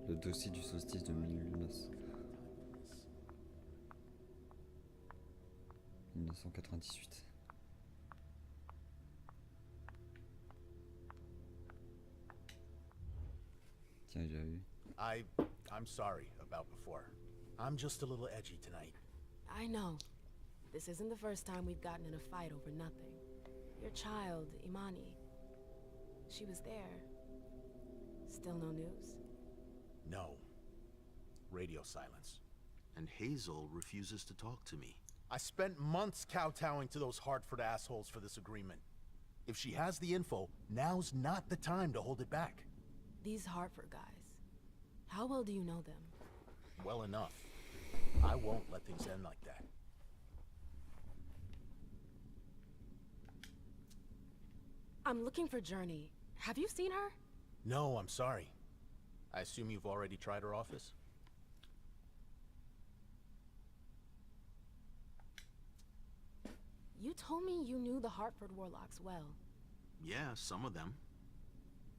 Le dossier du solstice de 1998. Tiens, j'ai vu. I'm sorry about before. I'm just a little edgy tonight. I know. This isn't the first time we've gotten in a fight over nothing. Your child, Imani. She was there. Still no news? No. Radio silence. And Hazel refuses to talk to me. I spent months kowtowing to those Hartford assholes for this agreement. If she has the info, now's not the time to hold it back. These Hartford guys. How well do you know them? Well enough. I won't let things end like that. I'm looking for Journey. Have you seen her? No, I'm sorry. I assume you've already tried her office? You told me you knew the Hartford Warlocks well. Yeah, some of them.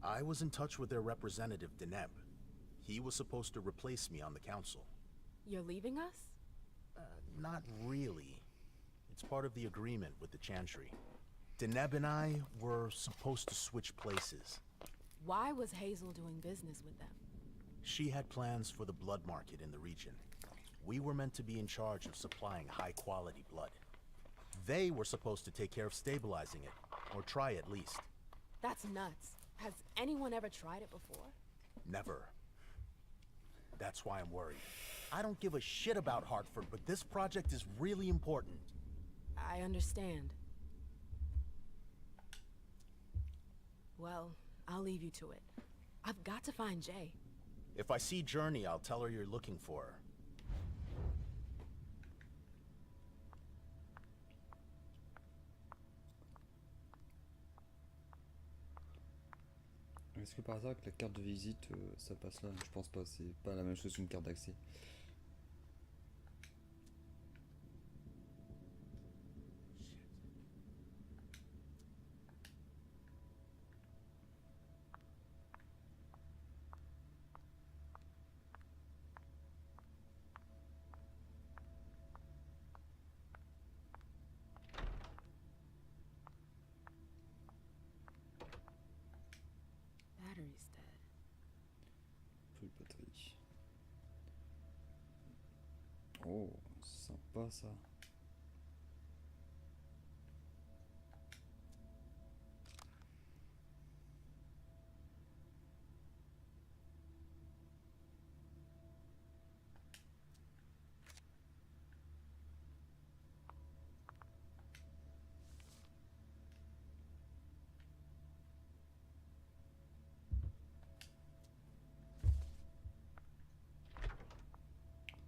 I was in touch with their representative, Deneb. He was supposed to replace me on the council. You're leaving us? Not really. It's part of the agreement with the Chantry. Deneb and I were supposed to switch places. Why was Hazel doing business with them? She had plans for the blood market in the region. We were meant to be in charge of supplying high-quality blood. They were supposed to take care of stabilizing it, or try at least. That's nuts. Has anyone ever tried it before? Never. That's why I'm worried. I don't give a shit about Hartford, but this project is really important. I understand. Well, I'll leave you to it. I've got to find Jay. If I see Journey, I'll tell her you're looking for her. Est-ce que par hasard avec la carte de visite ça passe là? Je pense pas, c'est pas la même chose qu'une carte d'accès. Battery's dead. Plus de batterie. Oh, sympa ça.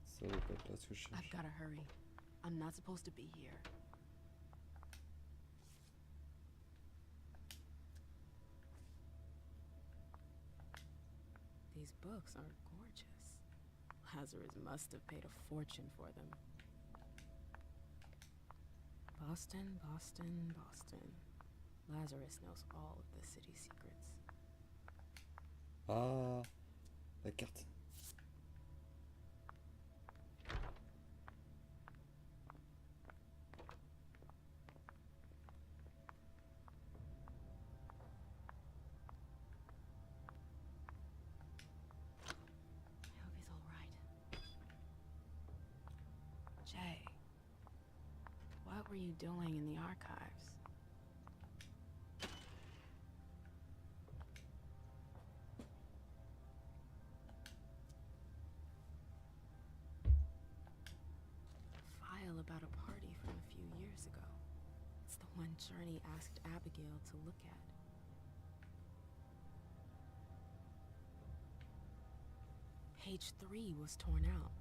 Ça doit pas être là ce que je cherche. I've gotta hurry. I'm not supposed to be here. These books are gorgeous. Lazarus must have paid a fortune for them. Boston, Boston, Boston. Lazarus knows all of the city's secrets. Ah, la carte. I hope he's all right. Jay, what were you doing in the archives? A file about a party from a few years ago. It's the one Journey asked Abigail to look at. Page 3 was torn out.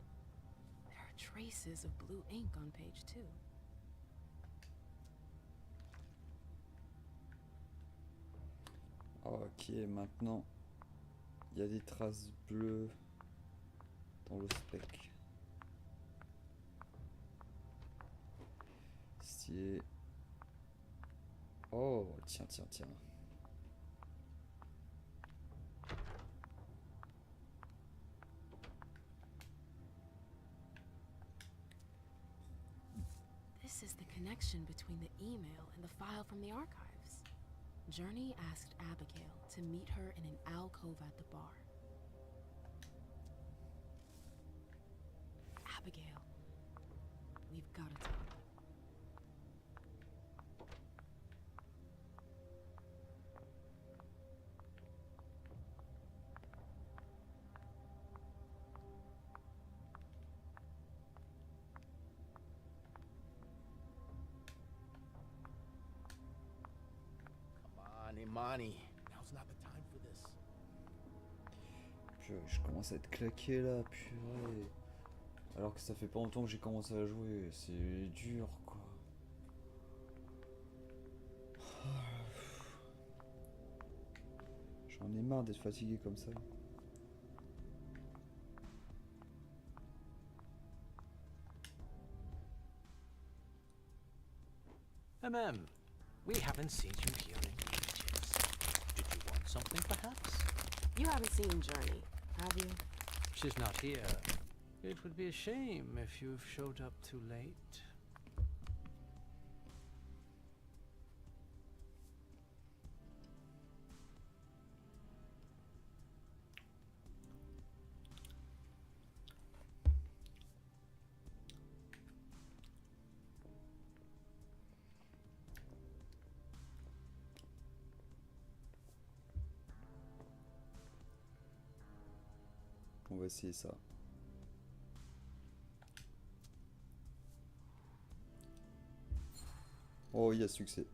There are traces of blue ink on page 2. Ok, maintenant, il y a des traces bleues dans le spec. C'est... Oh, tiens. This is the connection between the email and the file from the archives. Journey asked Abigail to meet her in an alcove at the bar. Abigail, we've got to talk. Imani, now's not the time for this. Purée, je commence à être claqué là, purée. Alors que ça fait pas longtemps que j'ai commencé à jouer, c'est dur quoi. J'en ai marre d'être fatigué comme ça. We haven't seen you here in ages. Did you want something, perhaps? You haven't seen Journey, have you? She's not here. It would be a shame if you've showed up too late. On va essayer ça. Oh, il y a succès.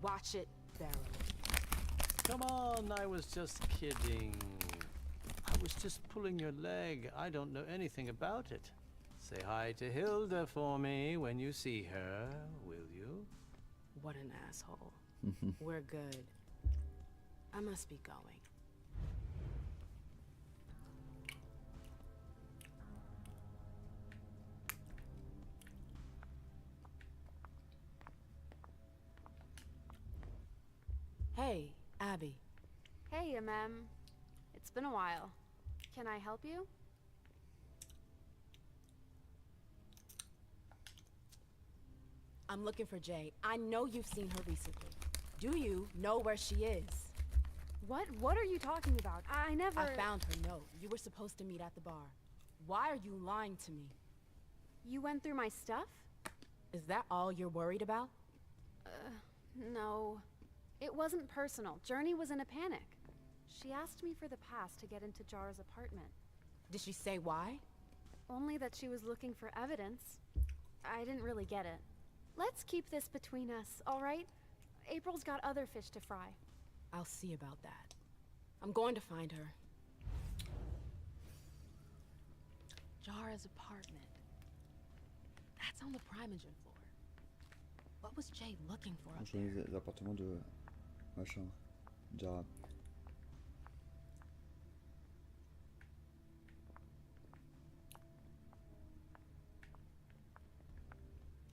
Watch it, Barrel. Come on, I was just kidding. I was just pulling your leg. I don't know anything about it. Say hi to Hilda for me when you see her, will you? What an asshole. We're good. I must be going. Hey, Abby. Hey, it's been a while. Can I help you? I'm looking for Jay. I know you've seen her recently. Do you know where she is? What are you talking about? I never... I found her note. You were supposed to meet at the bar. Why are you lying to me? You went through my stuff? Is that all you're worried about? No. It wasn't personal. Journey was in a panic. She asked me for the pass to get into Jara's apartment. Did she say why? Only that she was looking for evidence. I didn't really get it. Let's keep this between us, all right? April's got other fish to fry. I'll see about that. I'm going to find her. Jara's apartment. That's on the Primogen floor. What was Jay looking for up there? Les appartements de machin, Jara.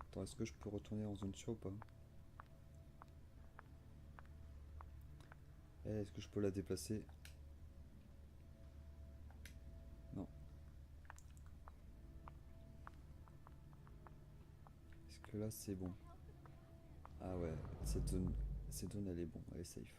Attends, est-ce que je peux retourner en zone sûre ou pas? Est-ce que je peux la déplacer? Non. Est-ce que là c'est bon? Ah ouais, cette zone elle est bon, elle est safe.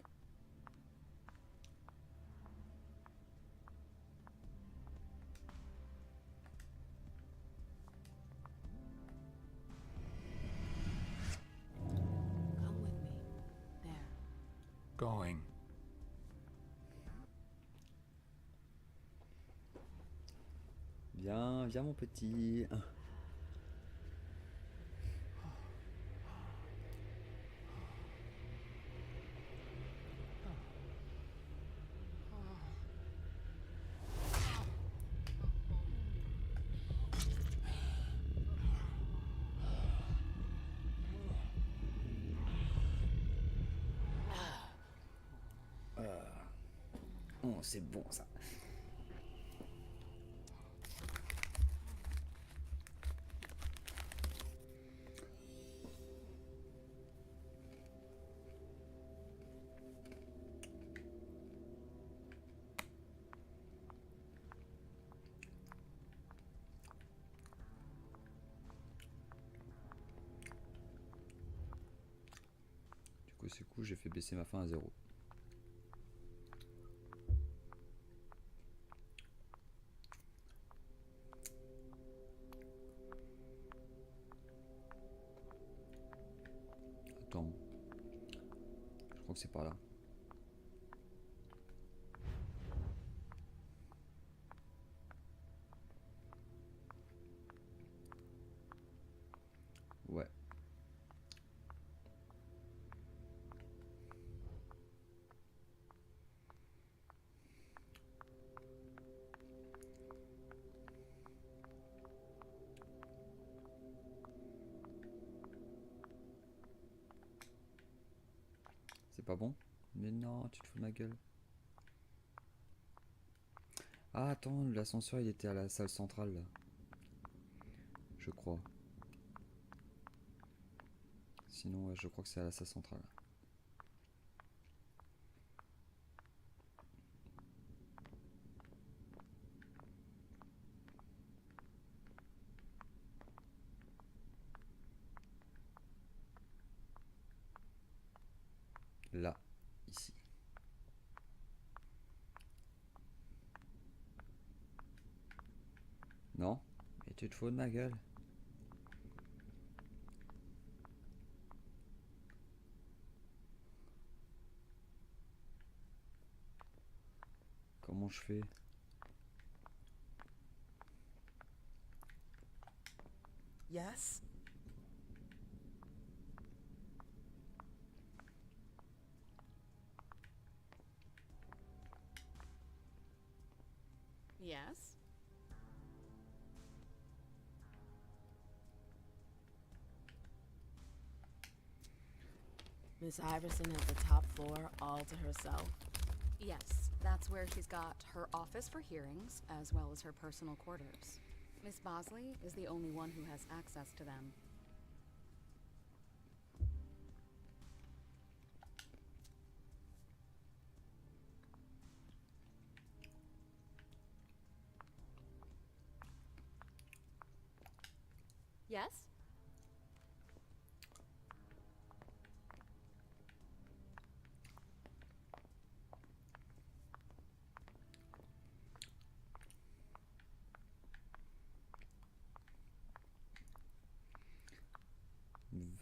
going. Viens, viens mon petit. Oh, c'est bon ça. Du coup c'est cool, j'ai fait baisser ma faim à 0. Attends, je crois que c'est par là. Ouais. C'est pas bon? Mais non, tu te fous de ma gueule. Ah attends, l'ascenseur il était à la salle centrale là. Je crois. Sinon ouais, je crois que c'est à la salle centrale. Là, ici. Non? Mais tu te fous de ma gueule? Comment je fais? Yes? Yes? Miss Iverson has the top floor all to herself. Yes, that's where she's got her office for hearings, as well as her personal quarters. Miss Bosley is the only one who has access to them. Yes?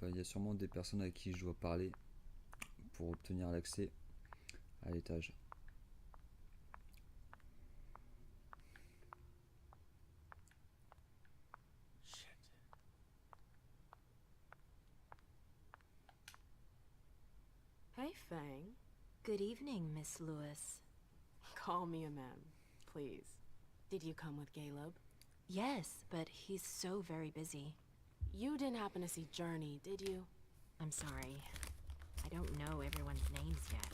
Il y a sûrement des personnes à qui je dois parler pour obtenir l'accès à l'étage. Hey, Fang. Good evening, Miss Lewis. Call me a ma'am, please. Did you come with Caleb? Yes, but he's so very busy. You didn't happen to see Journey, did you? I'm sorry. I don't know everyone's names yet.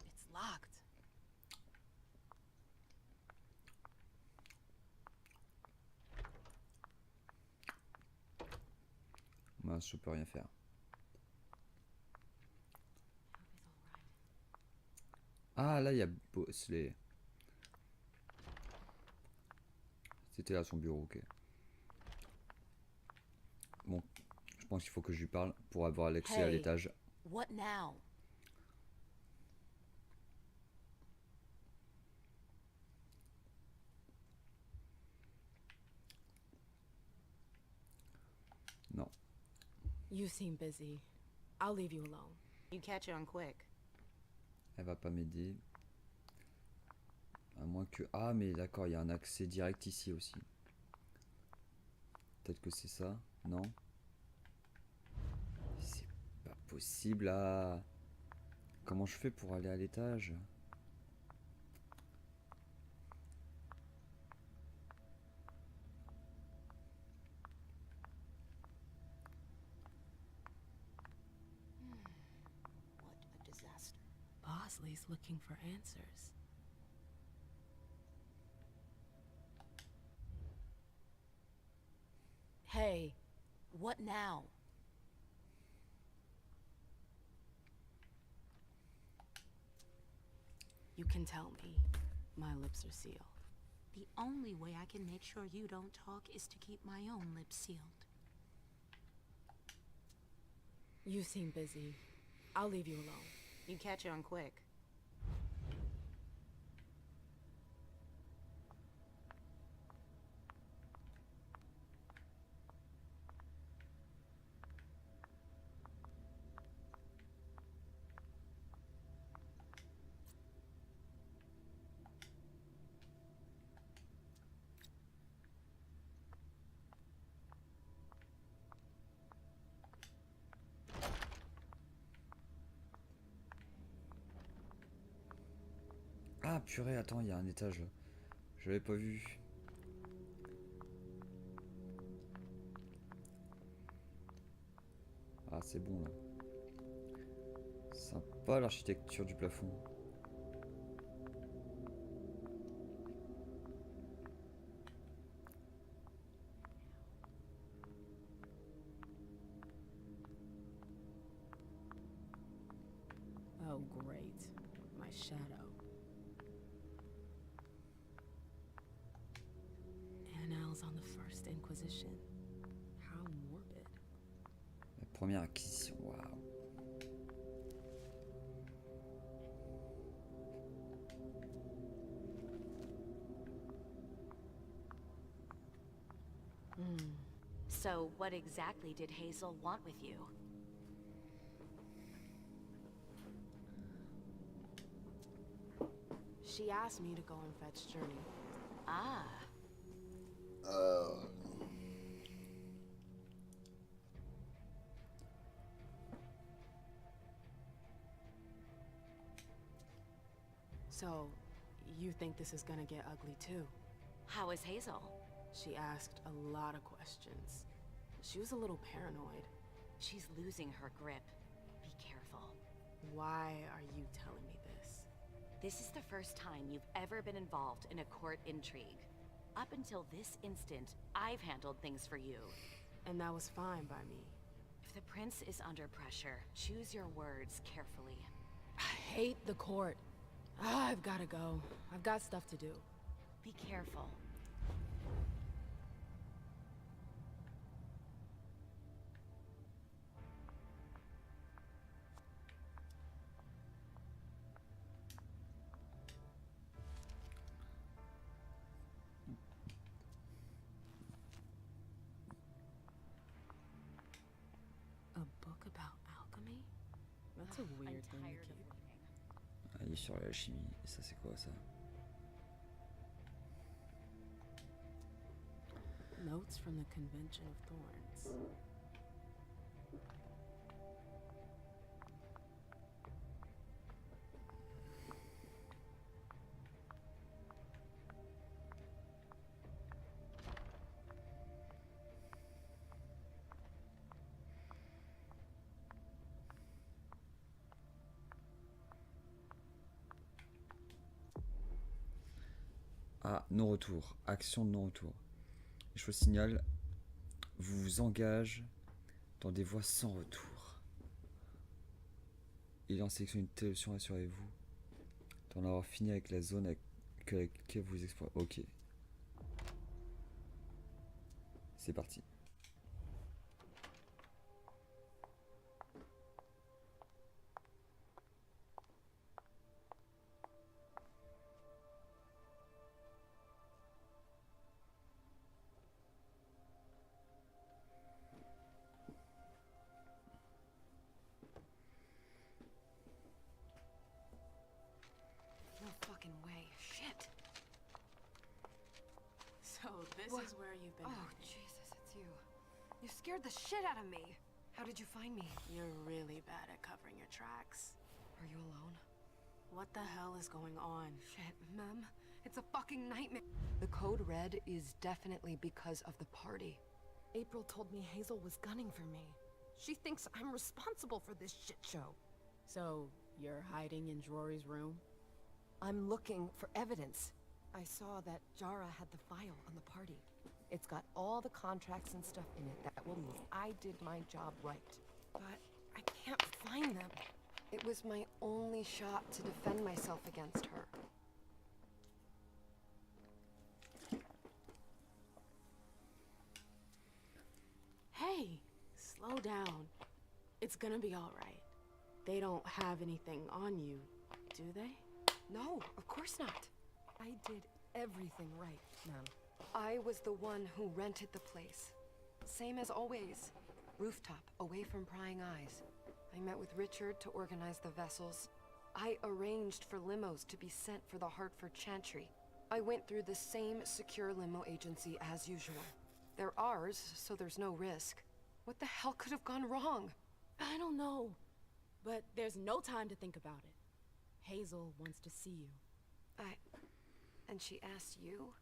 It's locked. Moi, je peux rien faire. Ah, là, il y a Bosley. C'était là son bureau, ok. Bon, je pense qu'il faut que je lui parle pour avoir l'accès à l'étage. What now? You seem busy. I'll leave you alone. You catch on quick. Elle va pas m'aider. À moins que... Ah mais d'accord, il y a un accès direct ici aussi. Peut-être que c'est ça. Non. C'est pas possible là. Comment je fais pour aller à l'étage? What a disaster. Bosley's looking for answers. Hey, what now? You can tell me. My lips are sealed. The only way I can make sure you don't talk is to keep my own lips sealed. You seem busy. I'll leave you alone. You catch on quick. Ah purée, attends, il y a un étage. Je l'avais pas vu. Ah c'est bon là. Sympa l'architecture du plafond. Oh great. My shadow. Annals on the First Inquisition. How morbid. La première acquisition, waouh. So, what exactly did Hazel want with you? She asked me to go and fetch Journey. Ah. So, you think this is gonna get ugly too? How is Hazel? She asked a lot of questions. She was a little paranoid. She's losing her grip. Be careful. Why are you telling me this? This is the first time you've ever been involved in a court intrigue. Up until this instant, I've handled things for you. And that was fine by me. If the prince is under pressure, choose your words carefully. I hate the court. I've gotta go. I've got stuff to do. Be careful. A book about alchemy? That's a weird thing to keep. Ah, il est sur la chimie. Et ça c'est quoi ça? Notes from the Convention of Thorns. Ah, non-retour. Action de non-retour. Je vous signale, vous vous engage dans des voies sans retour. Il en sélectionne une telle option, assurez-vous d'en avoir fini avec la zone avec laquelle vous explorez. Ok. C'est parti. fucking way. Shit. So this What? is where you've been. Oh, Jesus, it's you. You scared the shit out of me. How did you find me? You're really bad at covering your tracks. Are you alone? What the hell is going on? Shit, Mem. It's a fucking nightmare. The code red is definitely because of the party. April told me Hazel was gunning for me. She thinks I'm responsible for this shit show. So, you're hiding in Rory's room? I'm looking for evidence. I saw that Jara had the file on the party. It's got all the contracts and stuff in it that will prove I did my job right. But I can't find them. It was my only shot to defend myself against her. Hey, slow down. It's gonna be alright. They don't have anything on you, do they? No, of course not. I did everything right, ma'am. I was the one who rented the place. Same as always. Rooftop, away from prying eyes. I met with Richard to organize the vessels. I arranged for limos to be sent for the Hartford Chantry. I went through the same secure limo agency as usual. They're ours, so there's no risk. What the hell could have gone wrong? I don't know. But there's no time to think about it. Hazel wants to see you. And she asked you?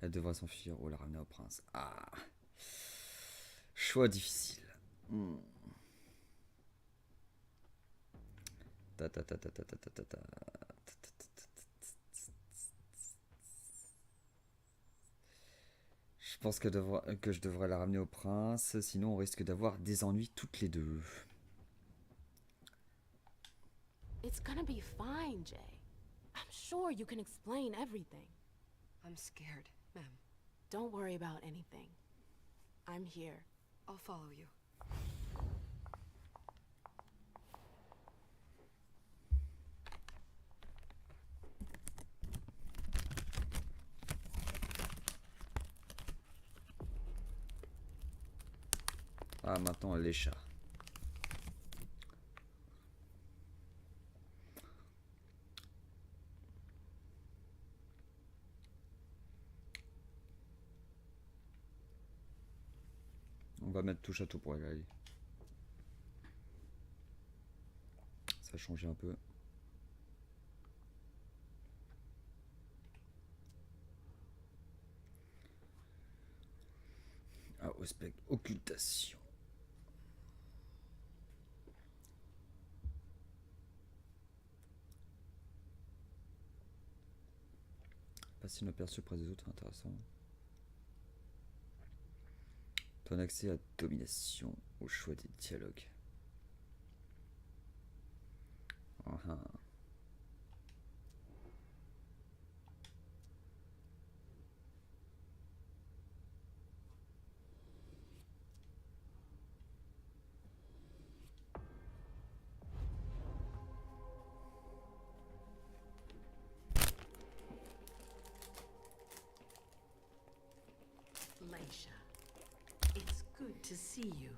Elle devrait s'enfuir ou la ramener au prince. Ah. Choix difficile. Ta ta ta ta ta ta ta ta ta. Je pense que je devrais la ramener au prince, sinon on risque d'avoir des ennuis toutes les deux. It's gonna be fine, Jay. I'm sure you can explain everything. I'm scared, ma'am. Don't worry about anything. I'm here. I'll follow you. Ah, maintenant les chats. On va mettre touche à tout pour aller. Ça a changé un peu. Ah, aspect occultation. Passer inaperçu auprès des autres, intéressant. Ton accès à domination, au choix des dialogues. Laisha, it's good to see you.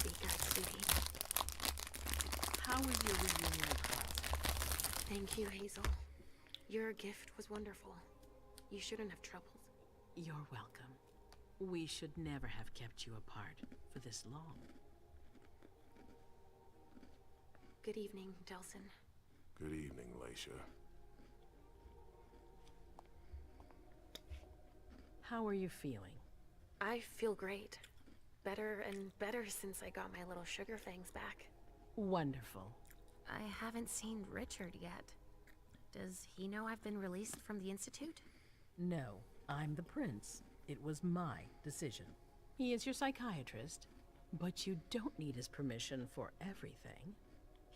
Be good, sweetie. How was your reunion party? Thank you, Hazel. Your gift was wonderful. You shouldn't have troubled. You're welcome. We should never have kept you apart for this long. Good evening, Delson. Good evening, Laisha. How are you feeling? I feel great. Better and better since I got my little sugar fangs back. Wonderful. I haven't seen Richard yet. Does he know I've been released from the Institute? No, I'm the prince. It was my decision. He is your psychiatrist, but you don't need his permission for everything.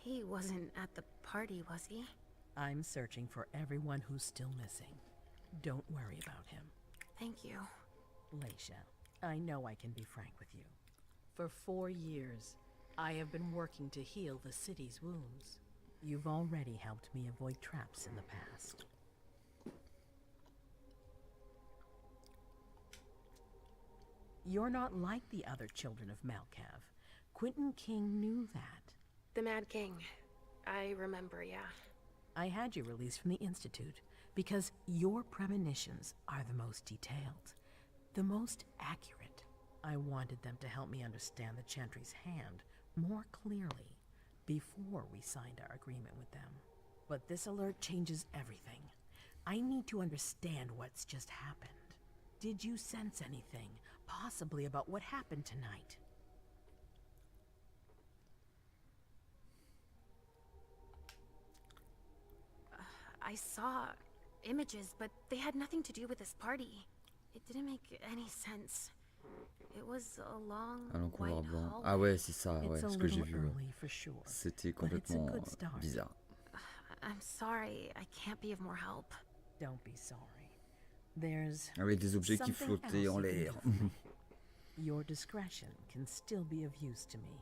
He wasn't at the party, was he? I'm searching for everyone who's still missing. Don't worry about him. Thank you. Laisha, I know I can be frank with you. For 4 years, I have been working to heal the city's wounds. You've already helped me avoid traps in the past. You're not like the other children of Malkav. Quentin King knew that. The Mad King. I remember, yeah. I had you released from the Institute because your premonitions are the most detailed, the most accurate. I wanted them to help me understand the Chantry's hand more clearly before we signed our agreement with them. But this alert changes everything. I need to understand what's just happened. Did you sense anything, possibly about what happened tonight? I saw images, but they had nothing to do with this party. It didn't make any sense. It was a long, Un long couloir white blanc. hallway. Ah ouais, c'est ça, ouais, It's a ce que j'ai little vu. early for sure, C'était but it's a complètement good start. bizarre. I'm sorry, I can't be of more help. Don't be sorry. There's Avec des objets qui something flottaient else en you can l'air. do for me. Your discretion can still be of use to me.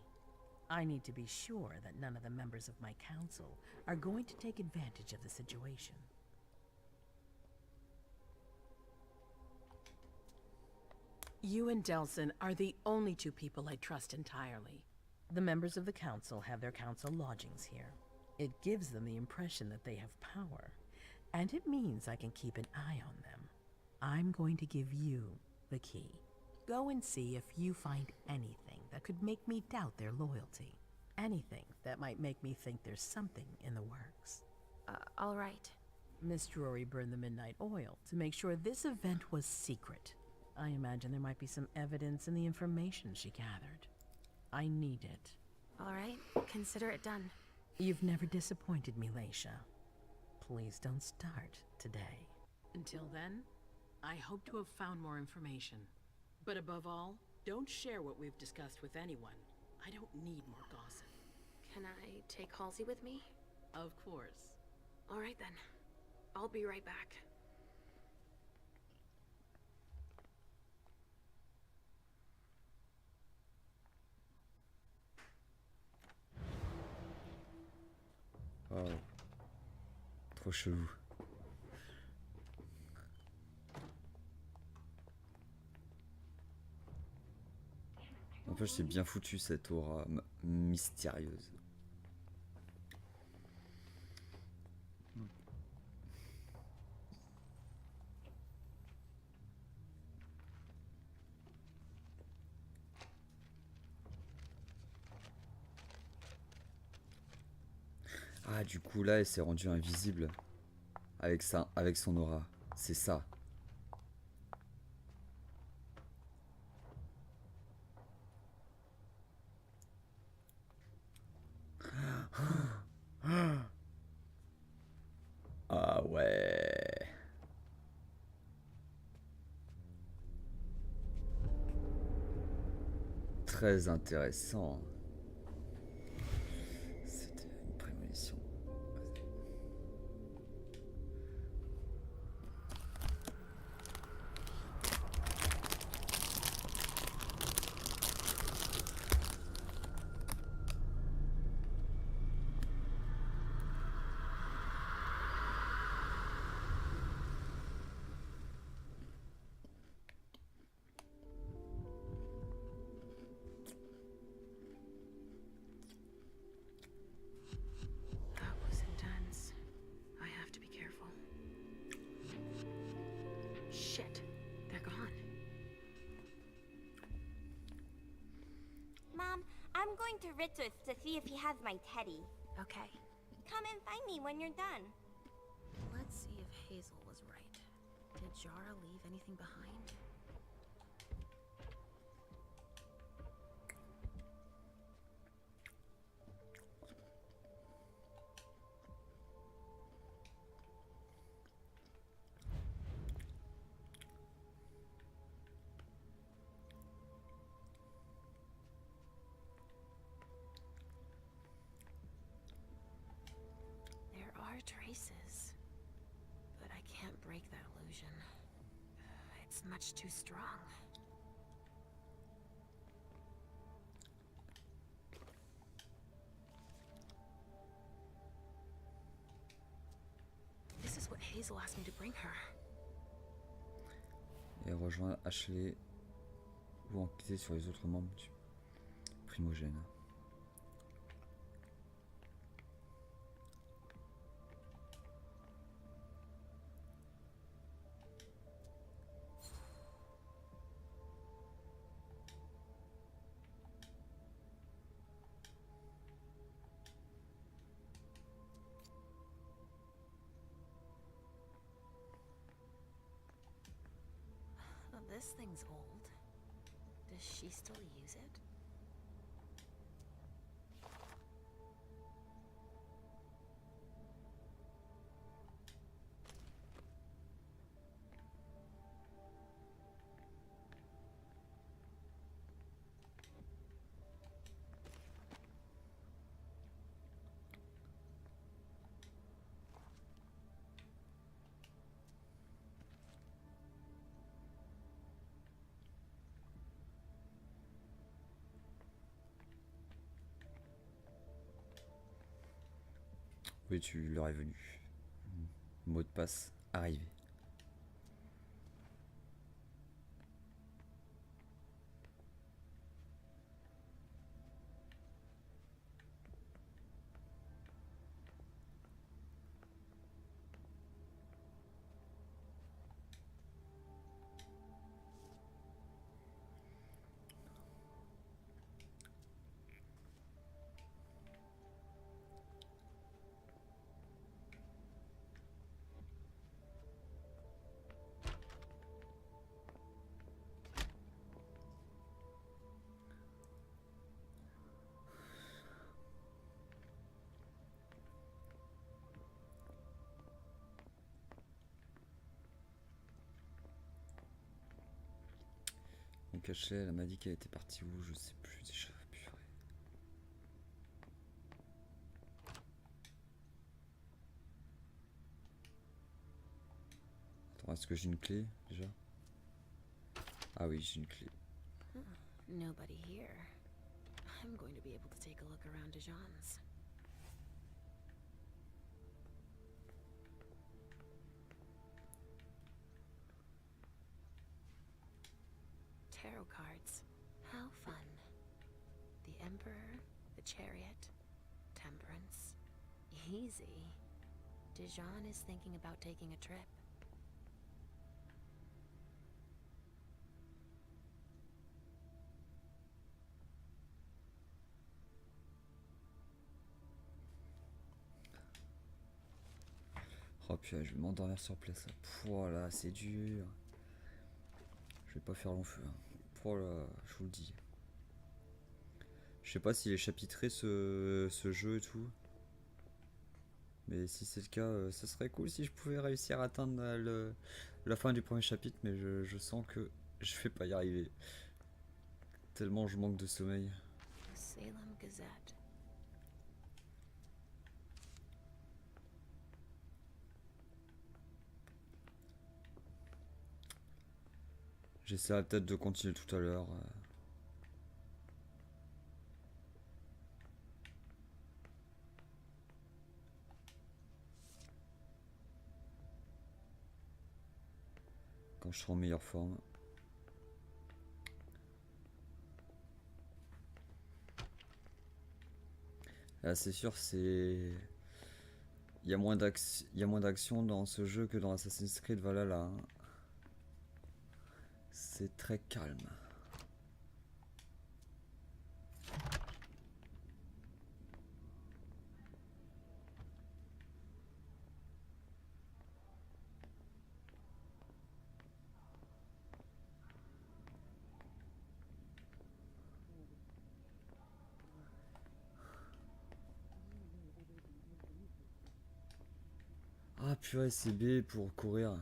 I need to be sure that none of the members of my council are going to take advantage of the situation. You and Delson are the only two people I trust entirely. The members of the council have their council lodgings here. It gives them the impression that they have power, and it means I can keep an eye on them. I'm going to give you the key. Go and see if you find anything that could make me doubt their loyalty. Anything that might make me think there's something in the works. All right. Miss Drury burned the midnight oil to make sure this event was secret. I imagine there might be some evidence in the information she gathered. I need it. All right, consider it done. You've never disappointed me, Leisha. Please don't start today. Until then, I hope to have found more information. But above all, don't share what we've discussed with anyone. I don't need more gossip. Can I take Halsey with me? Of course. All right then. I'll be right back. Oh. Trop chelou. En fait, c'est bien foutu cette aura mystérieuse. Ah, du coup, là, elle s'est rendue invisible. Avec ça, avec son aura. C'est ça. Ah ouais. Très intéressant. C'était une prémonition. That was intense. I have to be careful. Shit, they're gone. Mom, I'm going to Ritz's to see if he has my teddy. Okay. Come and find me when you're done. Let's see if Hazel was right. Did Jara leave anything behind? There are traces, but I can't break that illusion. It's much too strong. Hazel asked me to bring her. Et rejoindre Ashley ou enquêter sur les autres membres du primogène. This thing's old. Does she still use it? Oui, tu leur es venu. Mot de passe arrivé. Donc Ashley, elle m'a dit qu'elle était partie où, je sais plus déjà. Purée. Attends, est-ce que j'ai une clé déjà? Ah oui, j'ai une clé. Nobody here. I'm going to be able to take a look around Dijon's. Tarot cards. How fun. The Emperor, the Chariot, Temperance. Easy. Dijon is thinking about taking a trip. Oh putain, je vais m'endormir sur place. Voilà, c'est dur. Je vais pas faire long feu. Voilà, je vous le dis. Je sais pas s'il est chapitré ce jeu et tout. Mais si c'est le cas, ce serait cool si je pouvais réussir à atteindre la fin du premier chapitre. Mais je sens que je vais pas y arriver. Tellement je manque de sommeil. Salem Gazette. J'essaierai peut-être de continuer tout à l'heure. Quand je serai en meilleure forme. Là c'est sûr, c'est... Il y a moins d'action dans ce jeu que dans Assassin's Creed Valhalla. Hein. C'est très calme. Ah purée, c'est B pour courir.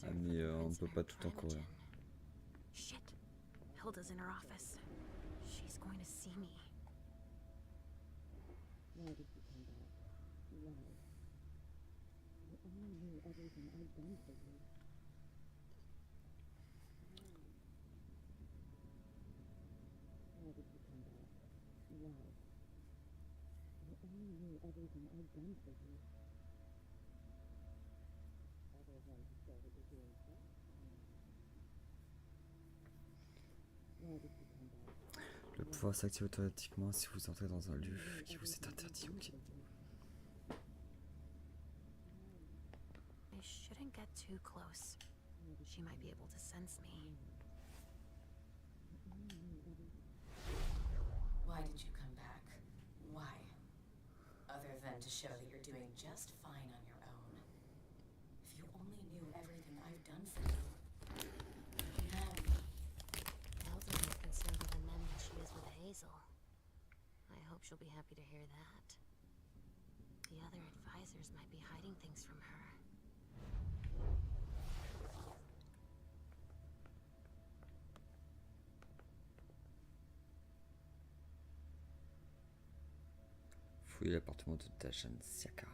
Ah mais on peut pas tout en courir. Shit. Hilda's in her office. She's going to see me. Why did you come back? Why? You only knew everything I'd done for you. Why did you come back? Why? everything I've done for you. Otherwise, you said it was your fault. Why did you come back? Le pouvoir s'active automatiquement si vous entrez dans un lieu qui vous est interdit. Ok. I shouldn't get too close. She might be able to sense me. Why did you come back? Why? Other than to show that you're doing just fine on your own. If you only knew everything I've done for you. Now. Elsa is concerned with the men that she is with Hazel. I hope she'll be happy to hear that. The other advisors might be hiding things from her. Fouiller l'appartement de Tajan Siaka.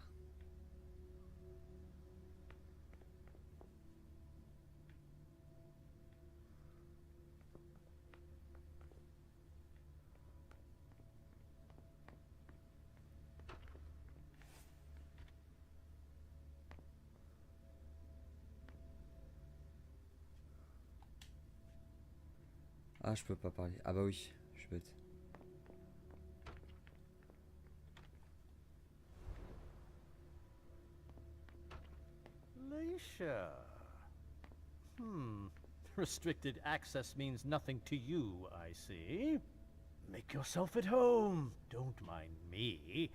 Ah, je peux pas parler. Ah bah oui, je suis bête. Leisha. Restricted access means nothing to you, I see. Make yourself at home. Don't mind me.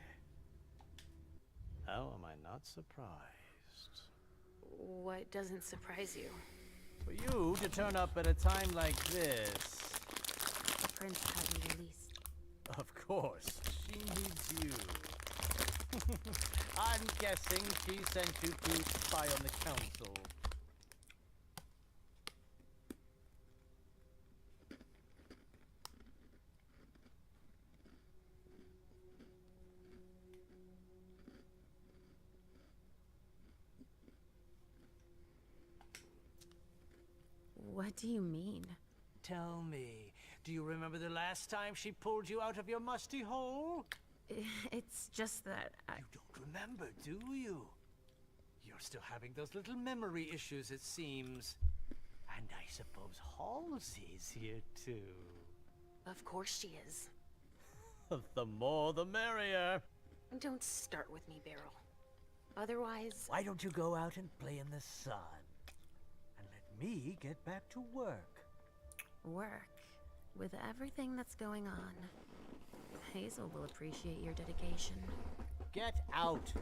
How am I not surprised? What doesn't surprise you? For you to turn up at a time like this. The prince had me released. Of course, she needs you. I'm guessing she sent you to spy on the council. What do you mean? Tell me, do you remember the last time she pulled you out of your musty hole? It's just that You don't remember, do you? You're still having those little memory issues, it seems. And I suppose Halsey's here too. Of course she is. The more the merrier. Don't start with me, Beryl. Otherwise... Why don't you go out and play in the sun? And let me get back to work. Work? With everything that's going on, Hazel will appreciate your dedication. Get out,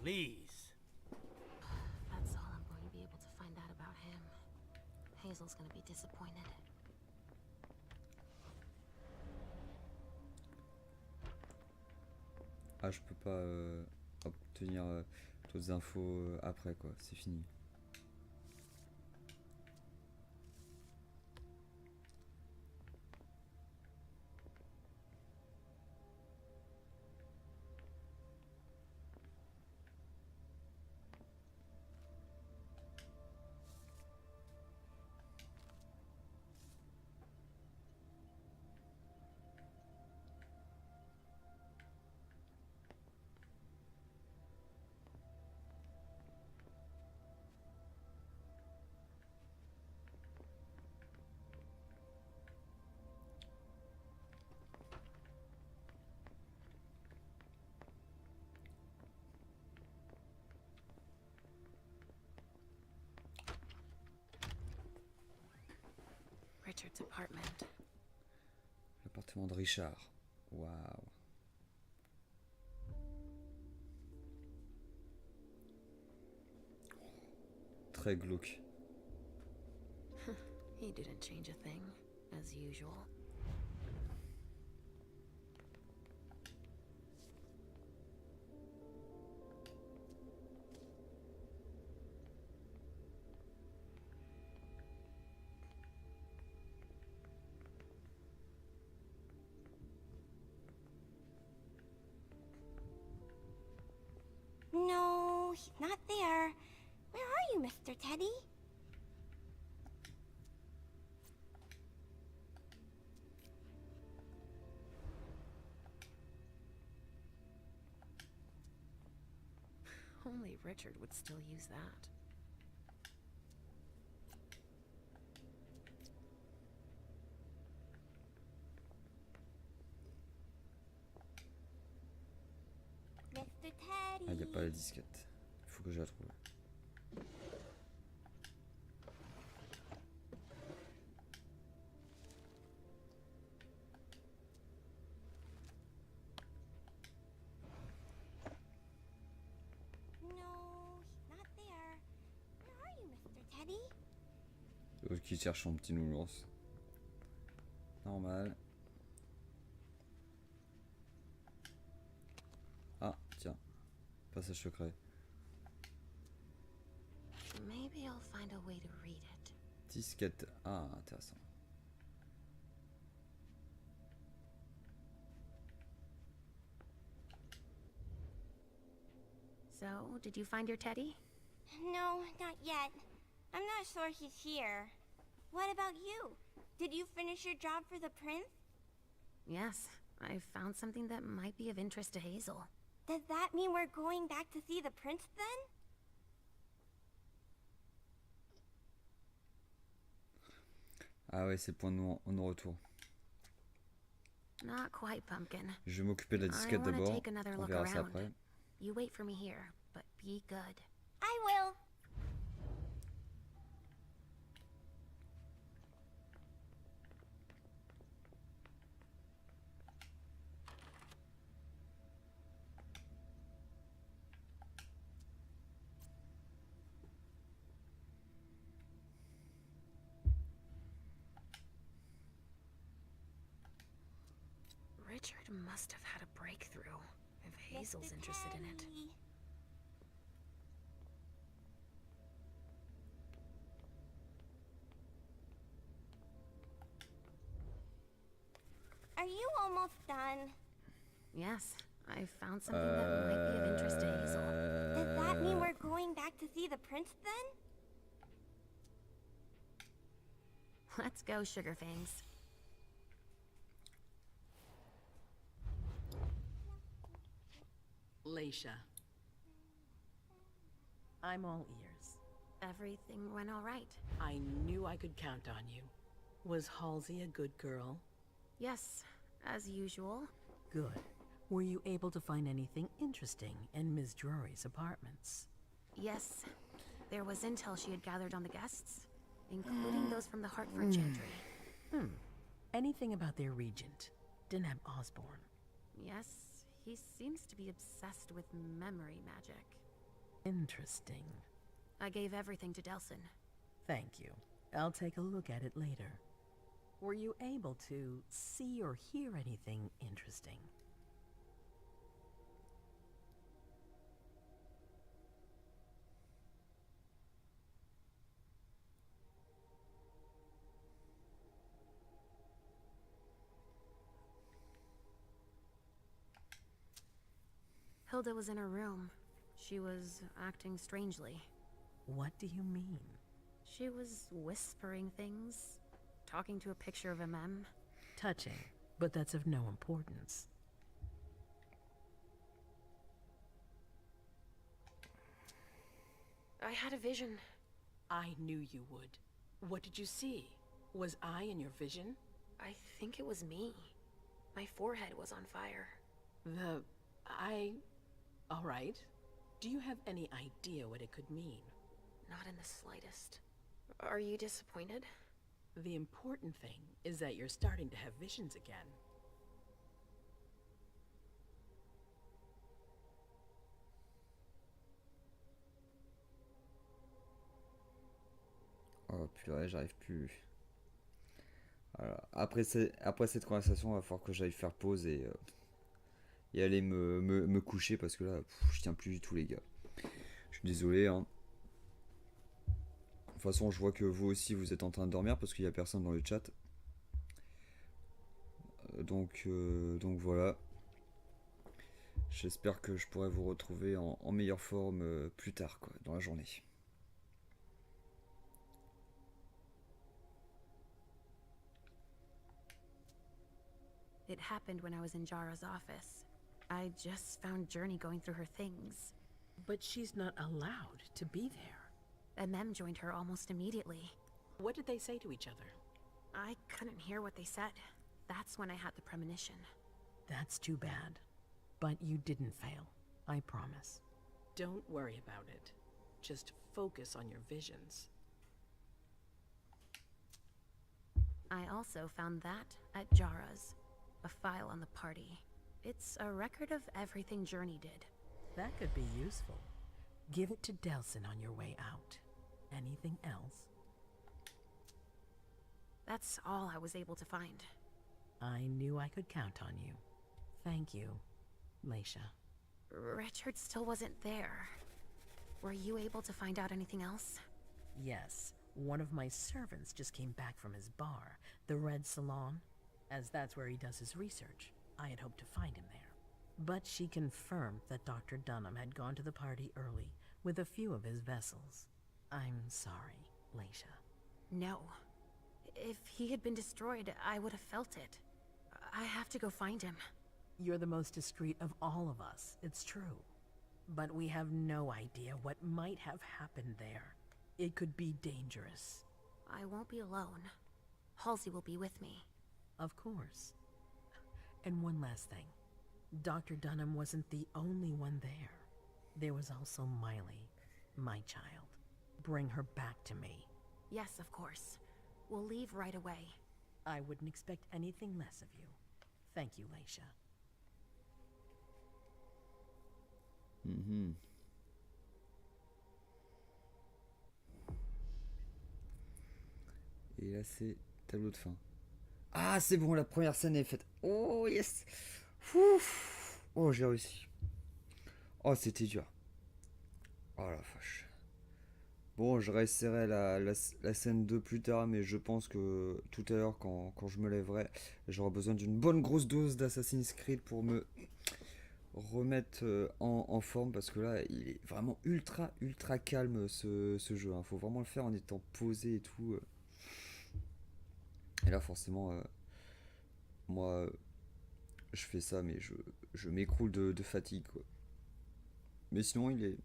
please. That's all I'm going to be able to find out about him. Hazel's going to be disappointed. Ah, je peux pas obtenir d'autres infos après quoi, c'est fini. Richard's apartment. L'appartement de Richard. Waouh. Très glauque. He didn't change a thing, as usual. No, he's not there. Where are you, Mr. Teddy? Only Richard would still use that. Mr. Teddy. Ah, y a pas la disquette. Il faut que je la trouve. No, he's not there. Where are you, Mr. Teddy? L'autre qui cherche son petit nounours. Normal. Ah, tiens. Passage secret. Maybe I'll find a way to read it. Disquette. Ah, intéressant. So, did you find your teddy? No, not yet. I'm not sure he's here. What about you? Did you finish your job for the prince? Yes, I found something that might be of interest to Hazel. Does that mean we're going back to see the prince then? Ah ouais, c'est le point de non-retour. Not quite, Pumpkin. Je vais m'occuper de la disquette I wanna d'abord. take another On look verra ça around. après. You wait for me here, but be good. I will. Richard must have had a breakthrough, if Hazel's interested in it. Are you almost done? Yes, I found something that might be of interest to Hazel. Does that mean we're going back to see the prince then? Let's go, Sugarfangs. Leisha. I'm all ears. Everything went all right. I knew I could count on you. Was Halsey a good girl? Yes, as usual. Good. Were you able to find anything interesting in Ms. Drury's apartments? Yes, there was intel she had gathered on the guests, including those from the Hartford gentry. Anything about their regent, Deneb Osborne? Yes, he seems to be obsessed with memory magic. Interesting. I gave everything to Delson. Thank you. I'll take a look at it later. Were you able to see or hear anything interesting? Hilda was in her room. She was acting strangely. What do you mean? She was whispering things, talking to a picture of MM. Touching, but that's of no importance. I had a vision. I knew you would. What did you see? Was I in your vision? I think it was me. My forehead was on fire. All right. Do you have any idea what it could mean? Not in the slightest. Are you disappointed? The important thing is that you're starting to have visions again. Oh purée, j'arrive plus. Voilà. Après cette conversation, il va falloir que j'aille faire pause et aller me coucher parce que là, je tiens plus du tout les gars. Je suis désolé. Hein. De toute façon, je vois que vous aussi, vous êtes en train de dormir parce qu'il n'y a personne dans le chat. Donc voilà. J'espère que je pourrai vous retrouver en meilleure forme plus tard, quoi, dans la journée. It happened when I was in Jara's office. I just found Journey going through her things. But she's not allowed to be there. Mem joined her almost immediately. What did they say to each other? I couldn't hear what they said. That's when I had the premonition. That's too bad. But you didn't fail, I promise. Don't worry about it. Just focus on your visions. I also found that at Jara's. A file on the party. It's a record of everything Journey did. That could be useful. Give it to Delsin on your way out. Anything else? That's all I was able to find. I knew I could count on you. Thank you, Leisha. Richard still wasn't there. Were you able to find out anything else? Yes, one of my servants just came back from his bar, the Red Salon, as that's where he does his research. I had hoped to find him there. But she confirmed that Dr. Dunham had gone to the party early with a few of his vessels. I'm sorry, Leisha. No. If he had been destroyed, I would have felt it. I have to go find him. You're the most discreet of all of us, it's true. But we have no idea what might have happened there. It could be dangerous. I won't be alone. Halsey will be with me. Of course. And one last thing. Dr. Dunham wasn't the only one there. There was also Miley, my child. Bring her back to me. Yes, of course. We'll leave right away. I wouldn't expect anything less of you. Thank you, Leisha. Et là, c'est tableau de fin. Ah, c'est bon, la première scène est faite. Oh, yes. Ouf. Oh, j'ai réussi. Oh, c'était dur. Oh la vache. Bon, je réessayerai la scène 2 plus tard, mais je pense que tout à l'heure, quand je me lèverai, j'aurai besoin d'une bonne grosse dose d'Assassin's Creed pour me remettre en forme, parce que là, il est vraiment ultra calme ce jeu. Hein. Faut vraiment le faire en étant posé et tout. Et là, forcément, moi, je fais ça, mais je m'écroule de fatigue, quoi. Mais sinon, il est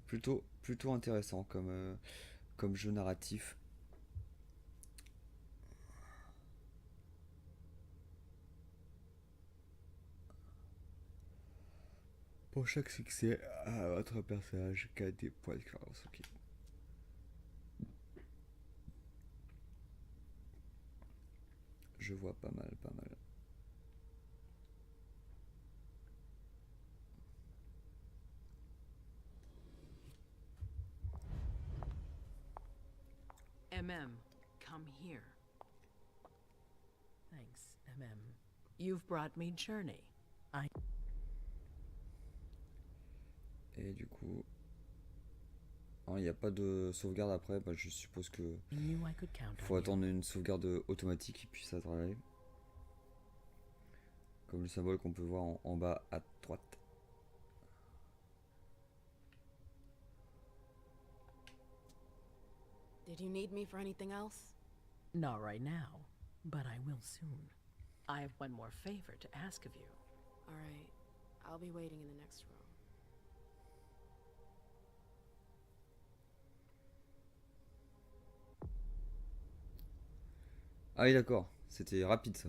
plutôt intéressant comme jeu narratif. Pour chaque succès à votre personnage, qui a des points d'expérience. Ok. Je vois pas mal. Come here. Thanks, You've brought me Journey. Et du coup, il n'y a pas de sauvegarde après. Bah, je suppose que faut attendre une sauvegarde automatique et puis ça devrait aller. Comme le symbole qu'on peut voir en bas à droite. Did you need me for anything else? Not right now, but I will soon. I have one more favor to ask of you. All right. I'll be waiting in the next room. Ah oui, d'accord. C'était rapide, ça.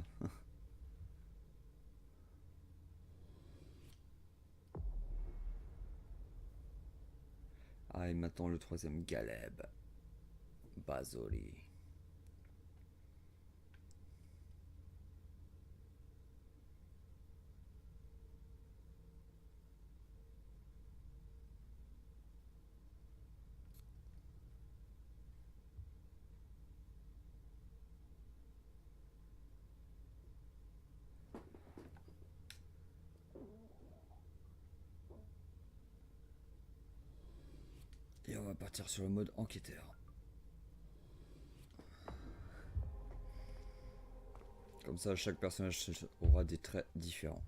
Ah, et maintenant le troisième Galeb. Basoli. Et on va partir sur le mode enquêteur. Comme ça, chaque personnage aura des traits différents.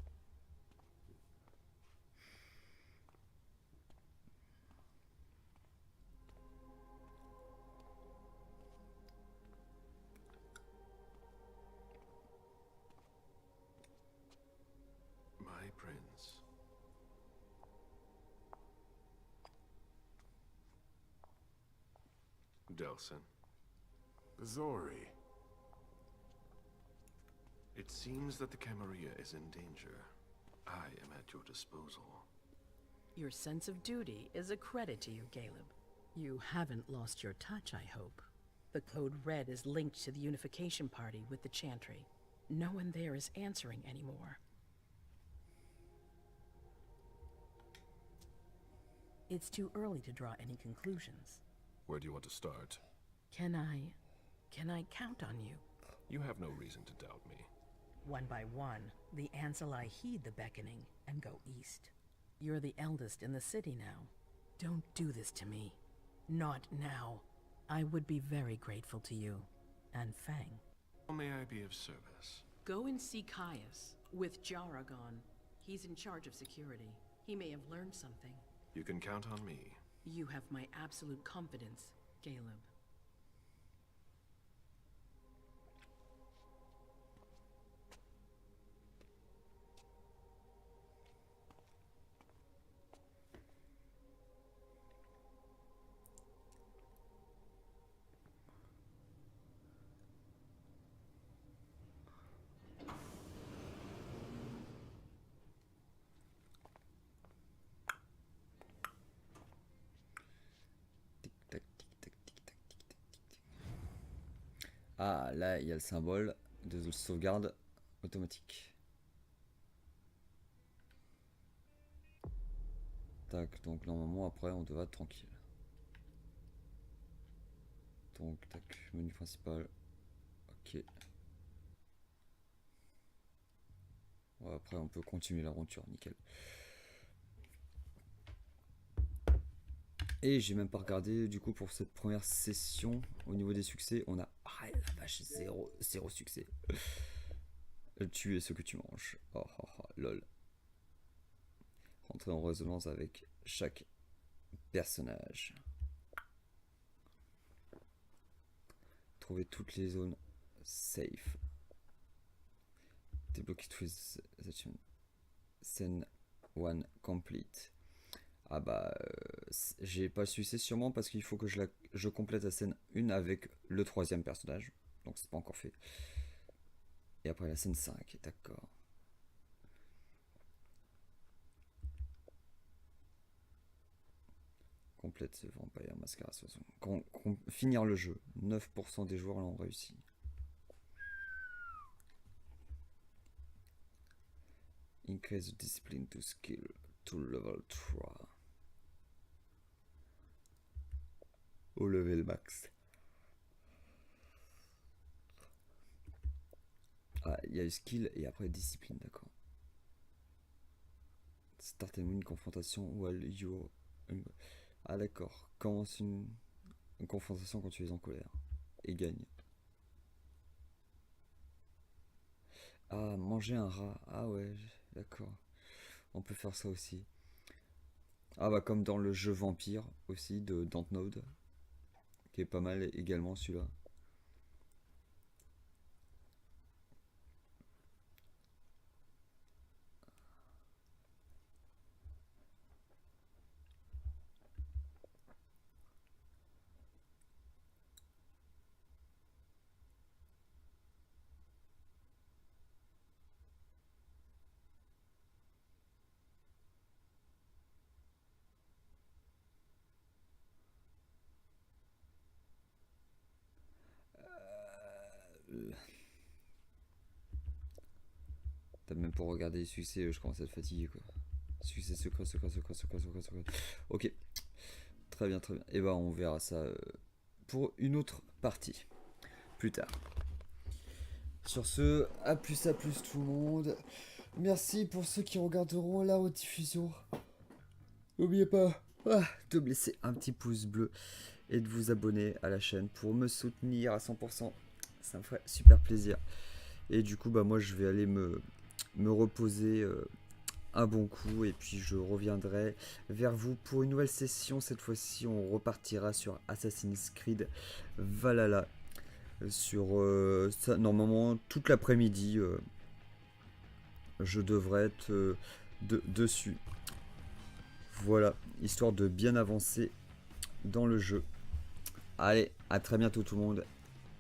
My prince. Delson. Bazori. It seems that the Camarilla is in danger. I am at your disposal. Your sense of duty is a credit to you, Caleb. You haven't lost your touch, I hope. The code red is linked to the unification party with the Chantry. No one there is answering anymore. It's too early to draw any conclusions. Where do you want to start? Can I count on you? You have no reason to doubt me. One by one, the Ancili heed the beckoning and go east. You're the eldest in the city now. Don't do this to me. Not now. I would be very grateful to you. And Fang. How may I be of service? Go and see Caius with Jaragon. He's in charge of security. He may have learned something. You can count on me. You have my absolute confidence, Caleb. Ah, là, il y a le symbole de sauvegarde automatique. Tac, donc normalement, après, on devrait être tranquille. Donc, tac, menu principal. Ok. Ouais, après, on peut continuer l'aventure, nickel. Et j'ai même pas regardé du coup pour cette première session au niveau des succès. On a, ah la vache, zéro succès. Tu es ce que tu manges. Oh, oh, oh, lol. Rentrer en résonance avec chaque personnage. Trouver toutes les zones safe. Débloquer tous les actions. Scène 1 complete. Ah bah, j'ai pas le succès sûrement parce qu'il faut que je complète la scène 1 avec le 3e personnage. Donc c'est pas encore fait. Et après la scène 5, d'accord. Complète ce Vampire Masquarade. Finir le jeu. 9% des joueurs l'ont réussi. Increase the discipline to skill to level 3. Au level max. Ah, il y a eu skill et après discipline, d'accord. Start une confrontation while you... Ah d'accord, commence une confrontation quand tu es en colère. Et gagne. Ah, manger un rat. Ah ouais, d'accord. On peut faire ça aussi. Ah bah comme dans le jeu Vampire aussi de Dontnod. Qui est pas mal également celui-là. Même pour regarder les succès, je commence à être fatigué quoi. Succès secret. Ok. Très bien. Et bah on verra ça pour une autre partie. Plus tard. Sur ce, à plus tout le monde. Merci pour ceux qui regarderont la rediffusion. N'oubliez pas de me laisser un petit pouce bleu et de vous abonner à la chaîne pour me soutenir à 100%. Ça me ferait super plaisir. Et du coup, bah moi je vais aller me reposer un bon coup et puis je reviendrai vers vous pour une nouvelle session. Cette fois-ci, on repartira sur Assassin's Creed Valhalla. Sur ça, normalement, toute l'après-midi, je devrais être dessus. Voilà, histoire de bien avancer dans le jeu. Allez, à très bientôt tout le monde.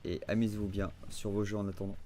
Et amusez-vous bien sur vos jeux en attendant.